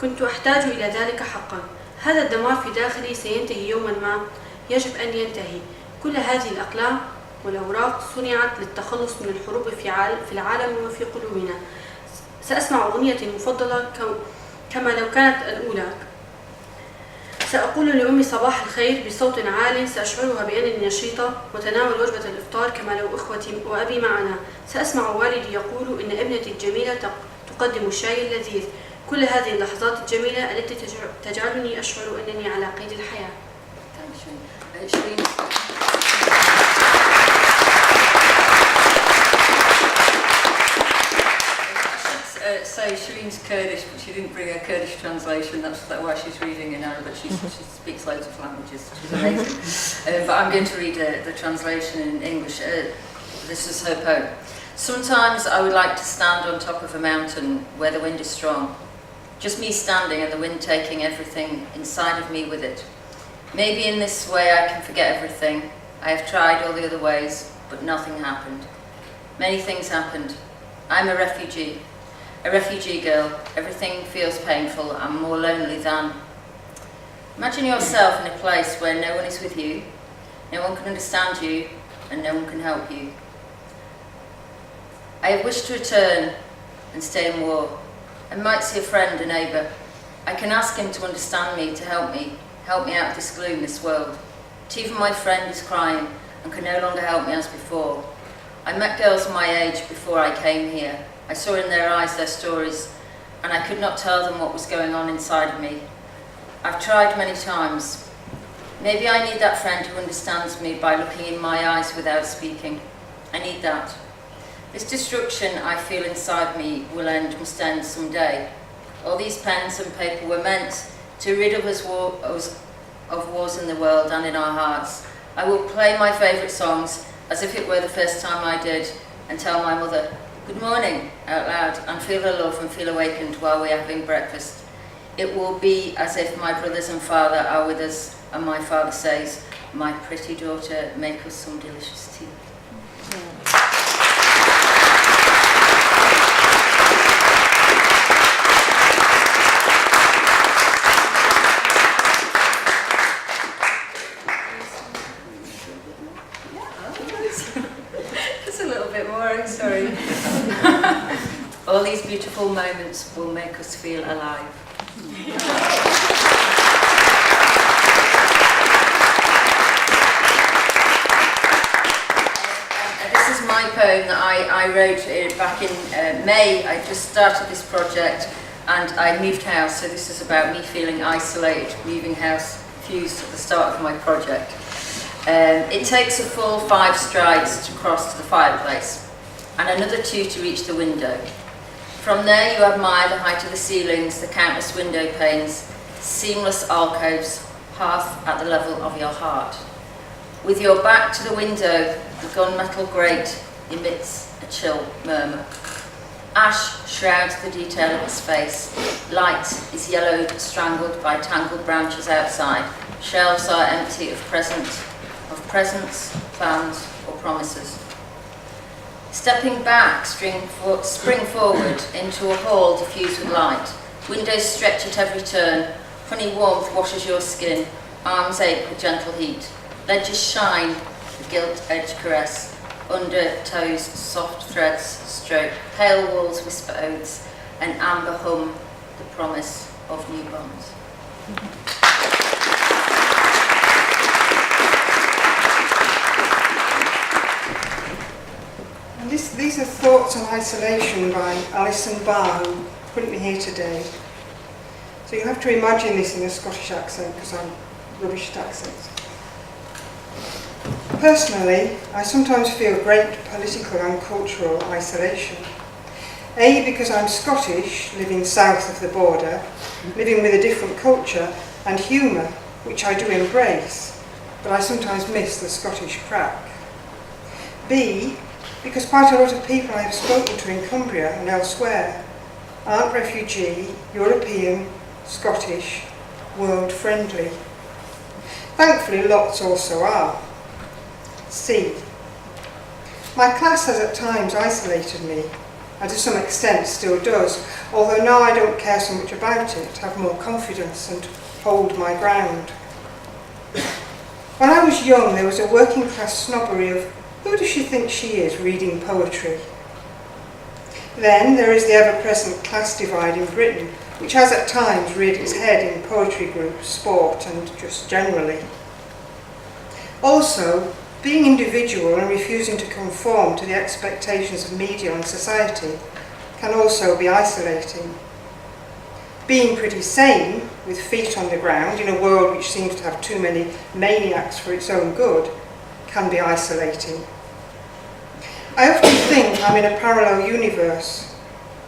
M: كنت أحتاج إلى ذلك حقا. هذا الدمار في داخلي سينتهي يوما ما. يجب أن ينتهي. كل هذه الأقلام والأوراق صنعت للتخلص من الحروب في العالم وفي قلوبنا. سأسمع أغنيتي المفضلة كما لو كانت الأولى. سأقول لأمي صباح الخير بصوت عال، سأشعرها بأنني نشيطة وتناول وجبة الإفطار كما لو أخوتي وأبي معنا. سأسمع والدي يقول إن ابنتي الجميلة تقدم الشاي اللذيذ. كل هذه اللحظات الجميلة التي تجعلني أشعر أنني على قيد الحياة.
N: Say Shireen's Kurdish, but she didn't bring a Kurdish translation. That's why she's reading in Arabic. She speaks loads of languages. She's amazing. But I'm going to read the translation in English. This is her poem. Sometimes I would like to stand on top of a mountain where the wind is strong. Just me standing and the wind taking everything inside of me with it. Maybe in this way I can forget everything. I have tried all the other ways, but nothing happened. Many things happened. I'm a refugee girl. Everything feels painful. I'm more lonely than. Imagine yourself in a place where no one is with you, no one can understand you, and no one can help you. I have wished to return and stay in war. I might see a friend, a neighbour. I can ask him to understand me, to help me out of this gloom, this world. But even my friend is crying and can no longer help me as before. I met girls my age before I came here. I saw in their eyes their stories, and I could not tell them what was going on inside of me. I've tried many times. Maybe I need that friend who understands me by looking in my eyes without speaking. I need that. This destruction I feel inside me must end someday. All these pens and paper were meant to rid us of wars in the world and in our hearts. I will play my favourite songs as if it were the first time I did, and tell my mother, "Good morning," out loud, and feel her love and feel awakened while we're having breakfast. It will be as if my brothers and father are with us, and my father says, "My pretty daughter, make us some delicious tea." Sorry. All these beautiful moments will make us feel alive. This is my poem that I wrote back in May. I just started this project and I moved house, so this is about me feeling isolated, moving house, fused at the start of my project. It takes a full 5 strides to cross to the fireplace, and another 2 to reach the window. From there you admire the height of the ceilings, the countless window panes, seamless alcoves, half at the level of your heart. With your back to the window, the gunmetal grate emits a chill murmur. Ash shrouds the detail of its face. Light is yellowed, strangled by tangled branches outside. Shelves are empty of presents, plans, or promises. Stepping back, spring forward into a hall diffused with light. Windows stretch at every turn. Honey warmth washes your skin. Arms ache with gentle heat. Ledges shine, a gilt-edged caress. Under toes, soft threads stroke. Pale walls whisper oaths. And amber hum, the promise of new bonds.
O: These are thoughts on isolation by Alison Barr, who couldn't be here today. So you have to imagine this in a Scottish accent, because I'm rubbish at accents. Personally, I sometimes feel great political and cultural isolation. A, because I'm Scottish, living south of the border, living with a different culture and humour, which I do embrace, but I sometimes miss the Scottish crack. B, because quite a lot of people I have spoken to in Cumbria and elsewhere aren't refugee, European, Scottish, world-friendly. Thankfully, lots also are. C. My class has at times isolated me, and to some extent still does, although now I don't care so much about it, have more confidence and hold my ground. When I was young, there was a working class snobbery of Who does she think she is reading poetry? Then there is the ever-present class divide in Britain, which has at times reared its head in poetry groups, sport and just generally. Also, being individual and refusing to conform to the expectations of media and society can also be isolating. Being pretty sane, with feet on the ground, in a world which seems to have too many maniacs for its own good, can be isolating. I often think I'm in a parallel universe,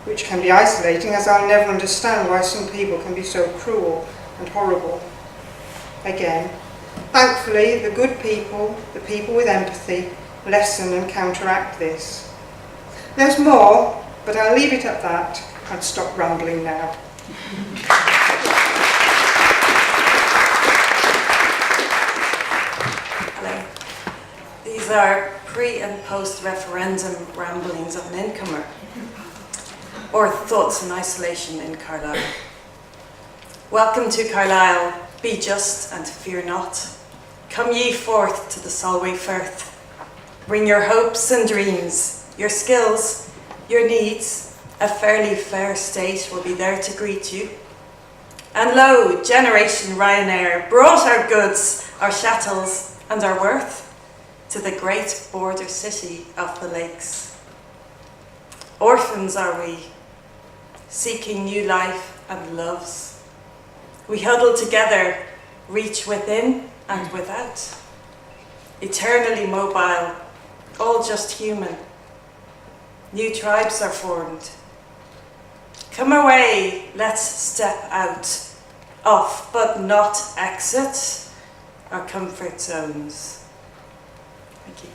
O: which can be isolating, as I'll never understand why some people can be so cruel and horrible. Again, thankfully, the good people, the people with empathy, lessen and counteract this. There's more, but I'll leave it at that and stop rambling now.
P: Hello. These are pre- and post-referendum ramblings of an incomer, or thoughts in isolation in Carlisle. Welcome to Carlisle, be just and fear not. Come ye forth to the Solway Firth. Bring your hopes and dreams, your skills, your needs. A fairly fair state will be there to greet you. And lo, Generation Ryanair brought our goods, our chattels and our worth to the great border city of the lakes. Orphans are we, seeking new life and loves. We huddle together, reach within and without. Eternally mobile, all just human. New tribes are formed. Come away, let's step out, off but not exit our comfort zones. Thank you.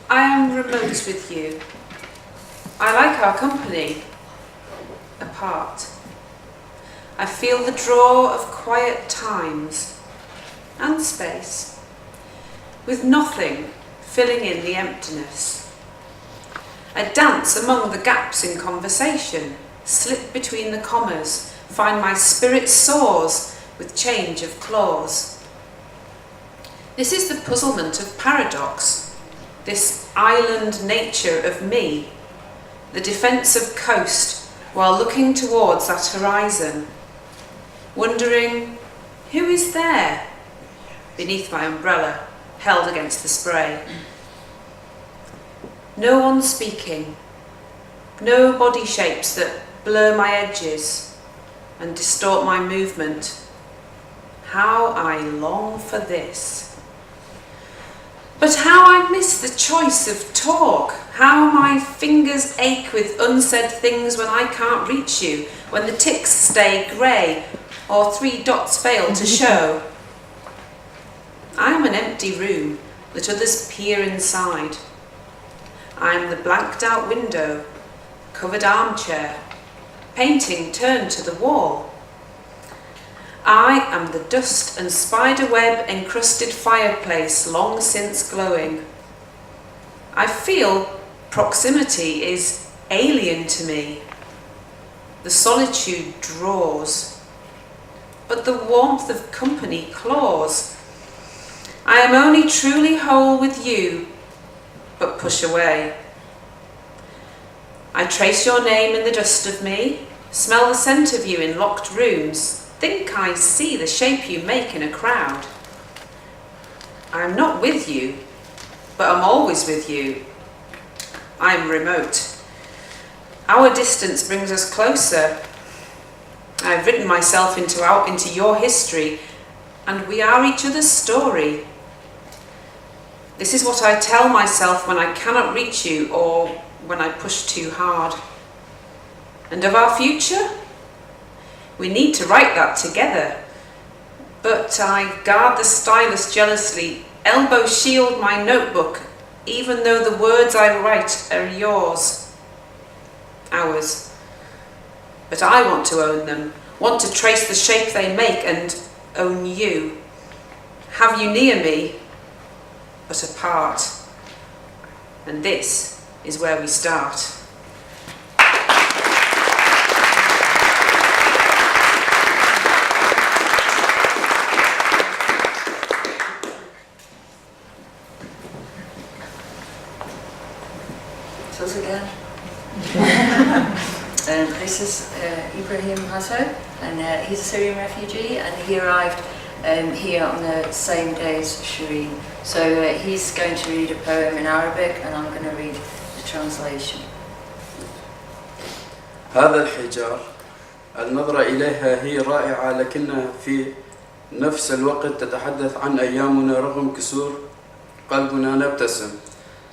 M: I am remote with you. I like our company, apart. I feel the draw of quiet times and space, with nothing filling in the emptiness. I dance among the gaps in conversation, slip between the commas, find my spirit soars with change of clause. This is the puzzlement of paradox, this island nature of me, the defensive coast while looking towards that horizon, wondering who is there beneath my umbrella, held against the spray. No one speaking, no body shapes that blur my edges and distort my movement. How I long for this. But how I miss the choice of talk, how my fingers ache with unsaid things when I can't reach you, when the ticks stay grey or 3 dots fail to show. I am an empty room that others peer inside. I am the blanked out window, covered armchair, painting turned to the wall. I am the dust and spiderweb encrusted fireplace long since glowing. I feel proximity is alien to me. The solitude draws, but the warmth of company claws. I am only truly whole with you, but push away. I trace your name in the dust of me, smell the scent of you in locked rooms, think I see the shape you make in a crowd. I am not with you, but I'm always with you. I am remote. Our distance brings us closer. I have written myself into your history, and we are each other's story. This is what I tell myself when I cannot reach you or when I push too hard. And of our future? We need to write that together. But I guard the stylus jealously, elbow shield my notebook, even though the words I write are yours, ours. But I want to own them, want to trace the shape they make and own you. Have you near me, but apart. And this
P: is where we start.
N: So again. This is Ibrahim Hasso, and he's a Syrian refugee, and he arrived here on the same day as Shireen. So he's going to read a poem in Arabic, and I'm going to read the translation.
Q: هذا الحجار النظرة إليها هي رائعة، لكنها في نفس الوقت تتحدث عن أيامنا. رغم كسور قلبنا نبتسم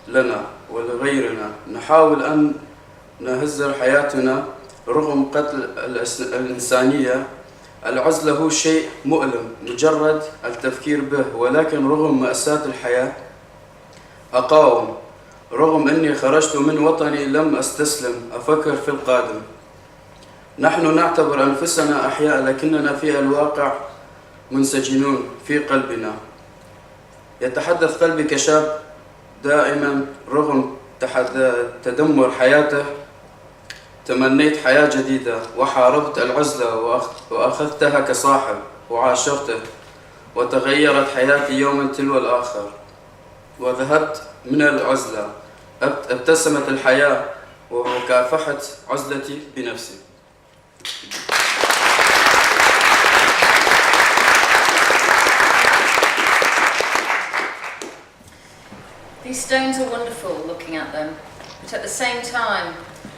Q: لنا ولغيرنا، نحاول أن نهزر حياتنا رغم قتل الإنسانية. العزلة هو شيء مؤلم مجرد التفكير به، ولكن رغم مأساة الحياة أقاوم. رغم أني خرجت من وطني لم أستسلم، أفكر في القادم. نحن نعتبر أنفسنا أحياء، لكننا في الواقع منسجنون في قلبنا. يتحدث قلبي كشاب دائما رغم تدمر حياته. تمنيت حياة جديدة وحاربت العزلة وأخذتها كصاحب وعاشرته، وتغيرت حياتي يوما تلو الآخر. وذهبت من العزلة، ابتسمت الحياة وكافحت عزلتي بنفسي.
N: These stones are wonderful looking at them, but at the same time,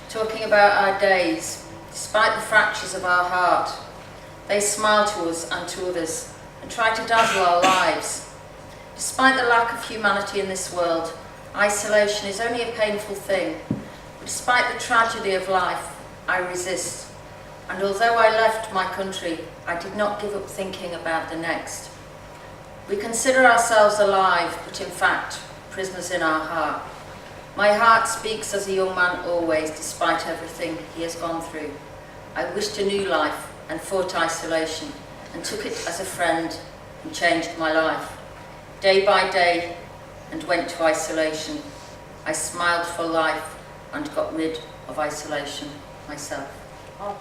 N: talking about our days, despite the fractures of our heart, they smile to us and to others and try to dazzle our lives. Despite the lack of humanity in this world, isolation is only a painful thing. But despite the tragedy of life, I resist. And although I left my country, I did not give up thinking about the next. We consider ourselves alive, but in fact, prisoners in our heart. My heart speaks as a young man always, despite everything he has gone through. I wished a new life and fought isolation, and took it as a friend and changed my life. Day by day, and went to isolation. I smiled for life and got rid of isolation myself. Oh.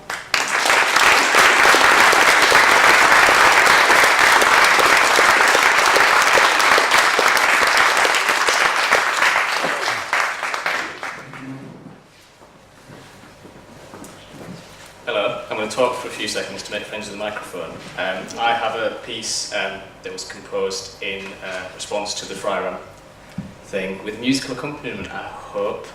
R: Hello, I'm going to talk for a few seconds to make friends with the microphone. I have a piece that was composed in response to the Freiraum thing with musical accompaniment, I hope.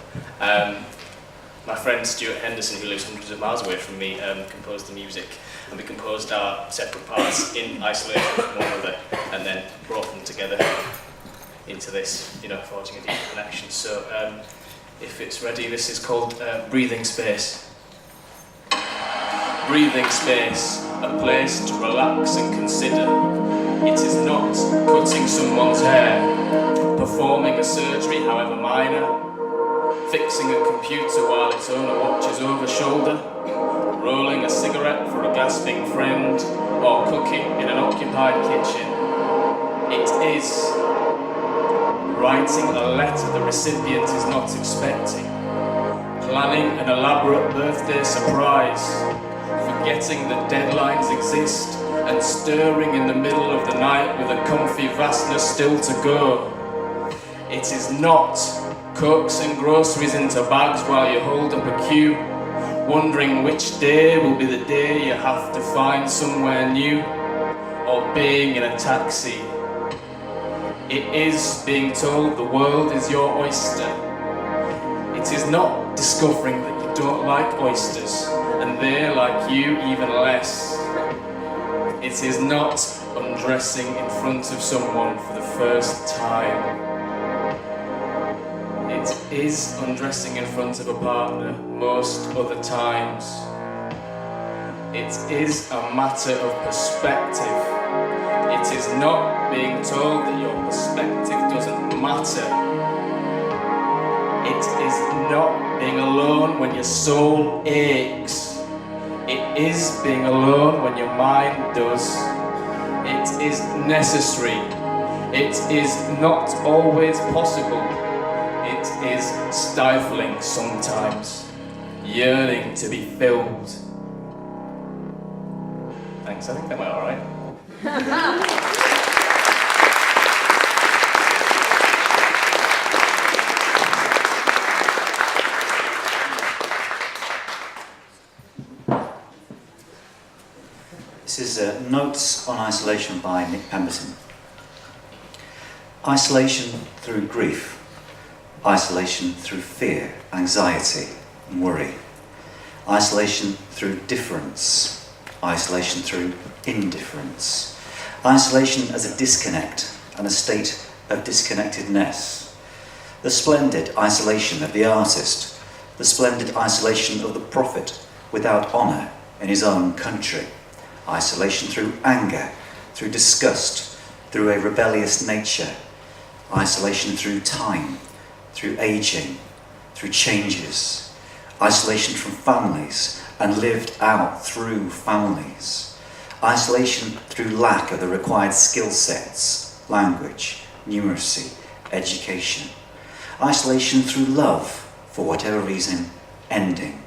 R: My friend Stuart Henderson, who lives hundreds of miles away from me, composed the music, and we composed our separate parts in isolation from one another, and then brought them together into this, forging a deeper connection. So if it's ready, this is called Breathing Space. Breathing space, a place to relax and consider. It is not cutting someone's hair, performing a surgery however minor, fixing a computer while its owner watches over shoulder, rolling a cigarette for a gasping friend, or cooking in an occupied kitchen. It is writing a letter the recipient is not expecting, planning an elaborate birthday surprise, forgetting that deadlines exist, and stirring in the middle of the night with a comfy vastness still to go. It is not coaxing groceries into bags while you hold up a queue, wondering which day will be the day you have to find somewhere new, or being in a taxi. It is being told the world is your oyster. It is not discovering that you don't like oysters, and they like you even less. It is not undressing in front of someone for the first time. It is undressing in front of a partner most other times. It is a matter of perspective. It is not being told that your perspective doesn't matter. It is not being alone when your soul aches. It is being alone when your mind does. It is necessary. It is not always possible. It it is stifling sometimes, yearning to be filled. Thanks, I think that went alright.
S: This is Notes on Isolation by Nick Pemberton. Isolation through grief, isolation through fear, anxiety and worry, isolation through difference, isolation through indifference, isolation as a disconnect and a state of disconnectedness, the splendid isolation of the artist, the splendid isolation of the prophet without honour in his own country, isolation through anger, through disgust, through a rebellious nature, isolation through time, through aging, through changes, isolation from families and lived out through families, isolation through lack of the required skill sets, language, numeracy, education, isolation through love, for whatever reason, ending,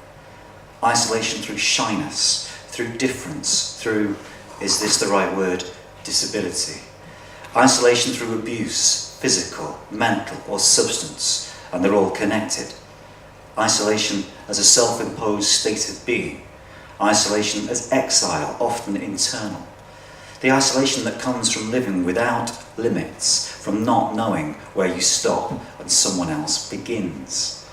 S: isolation through shyness, through difference, through, is this the right word, disability. Isolation through abuse, physical, mental or substance, and they're all connected. Isolation as a self-imposed state of being. Isolation as exile, often internal. The isolation that comes from living without limits, from not knowing where you stop and someone else begins.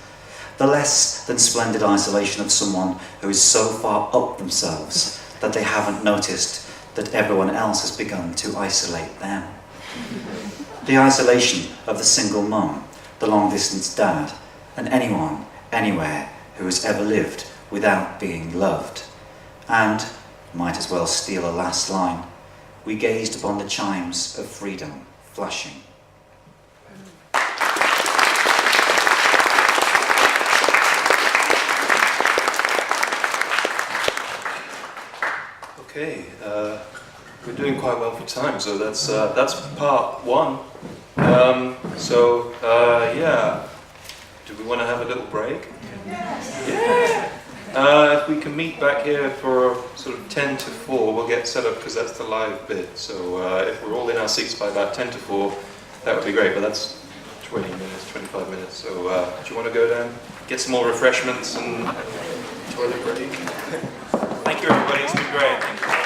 S: The less than splendid isolation of someone who is so far up themselves that they haven't noticed that everyone else has begun to isolate them. The isolation of the single mum, the long-distance dad, and anyone, anywhere, who has ever lived without being loved. And, might as well steal a last line, we gazed upon the chimes of freedom flashing.
E: Okay, we're doing quite well for time, so that's part one. Yeah, do we want to have a little break? Yeah! If we can meet back here for sort of 10 to 4, we'll get set up because that's the live bit. So if we're all in our seats by about 10 to 4, that would be great, but that's 20 minutes, 25 minutes. So do you want to go down, get some more refreshments and toilet break? Thank you everybody, it's been great. Thank you.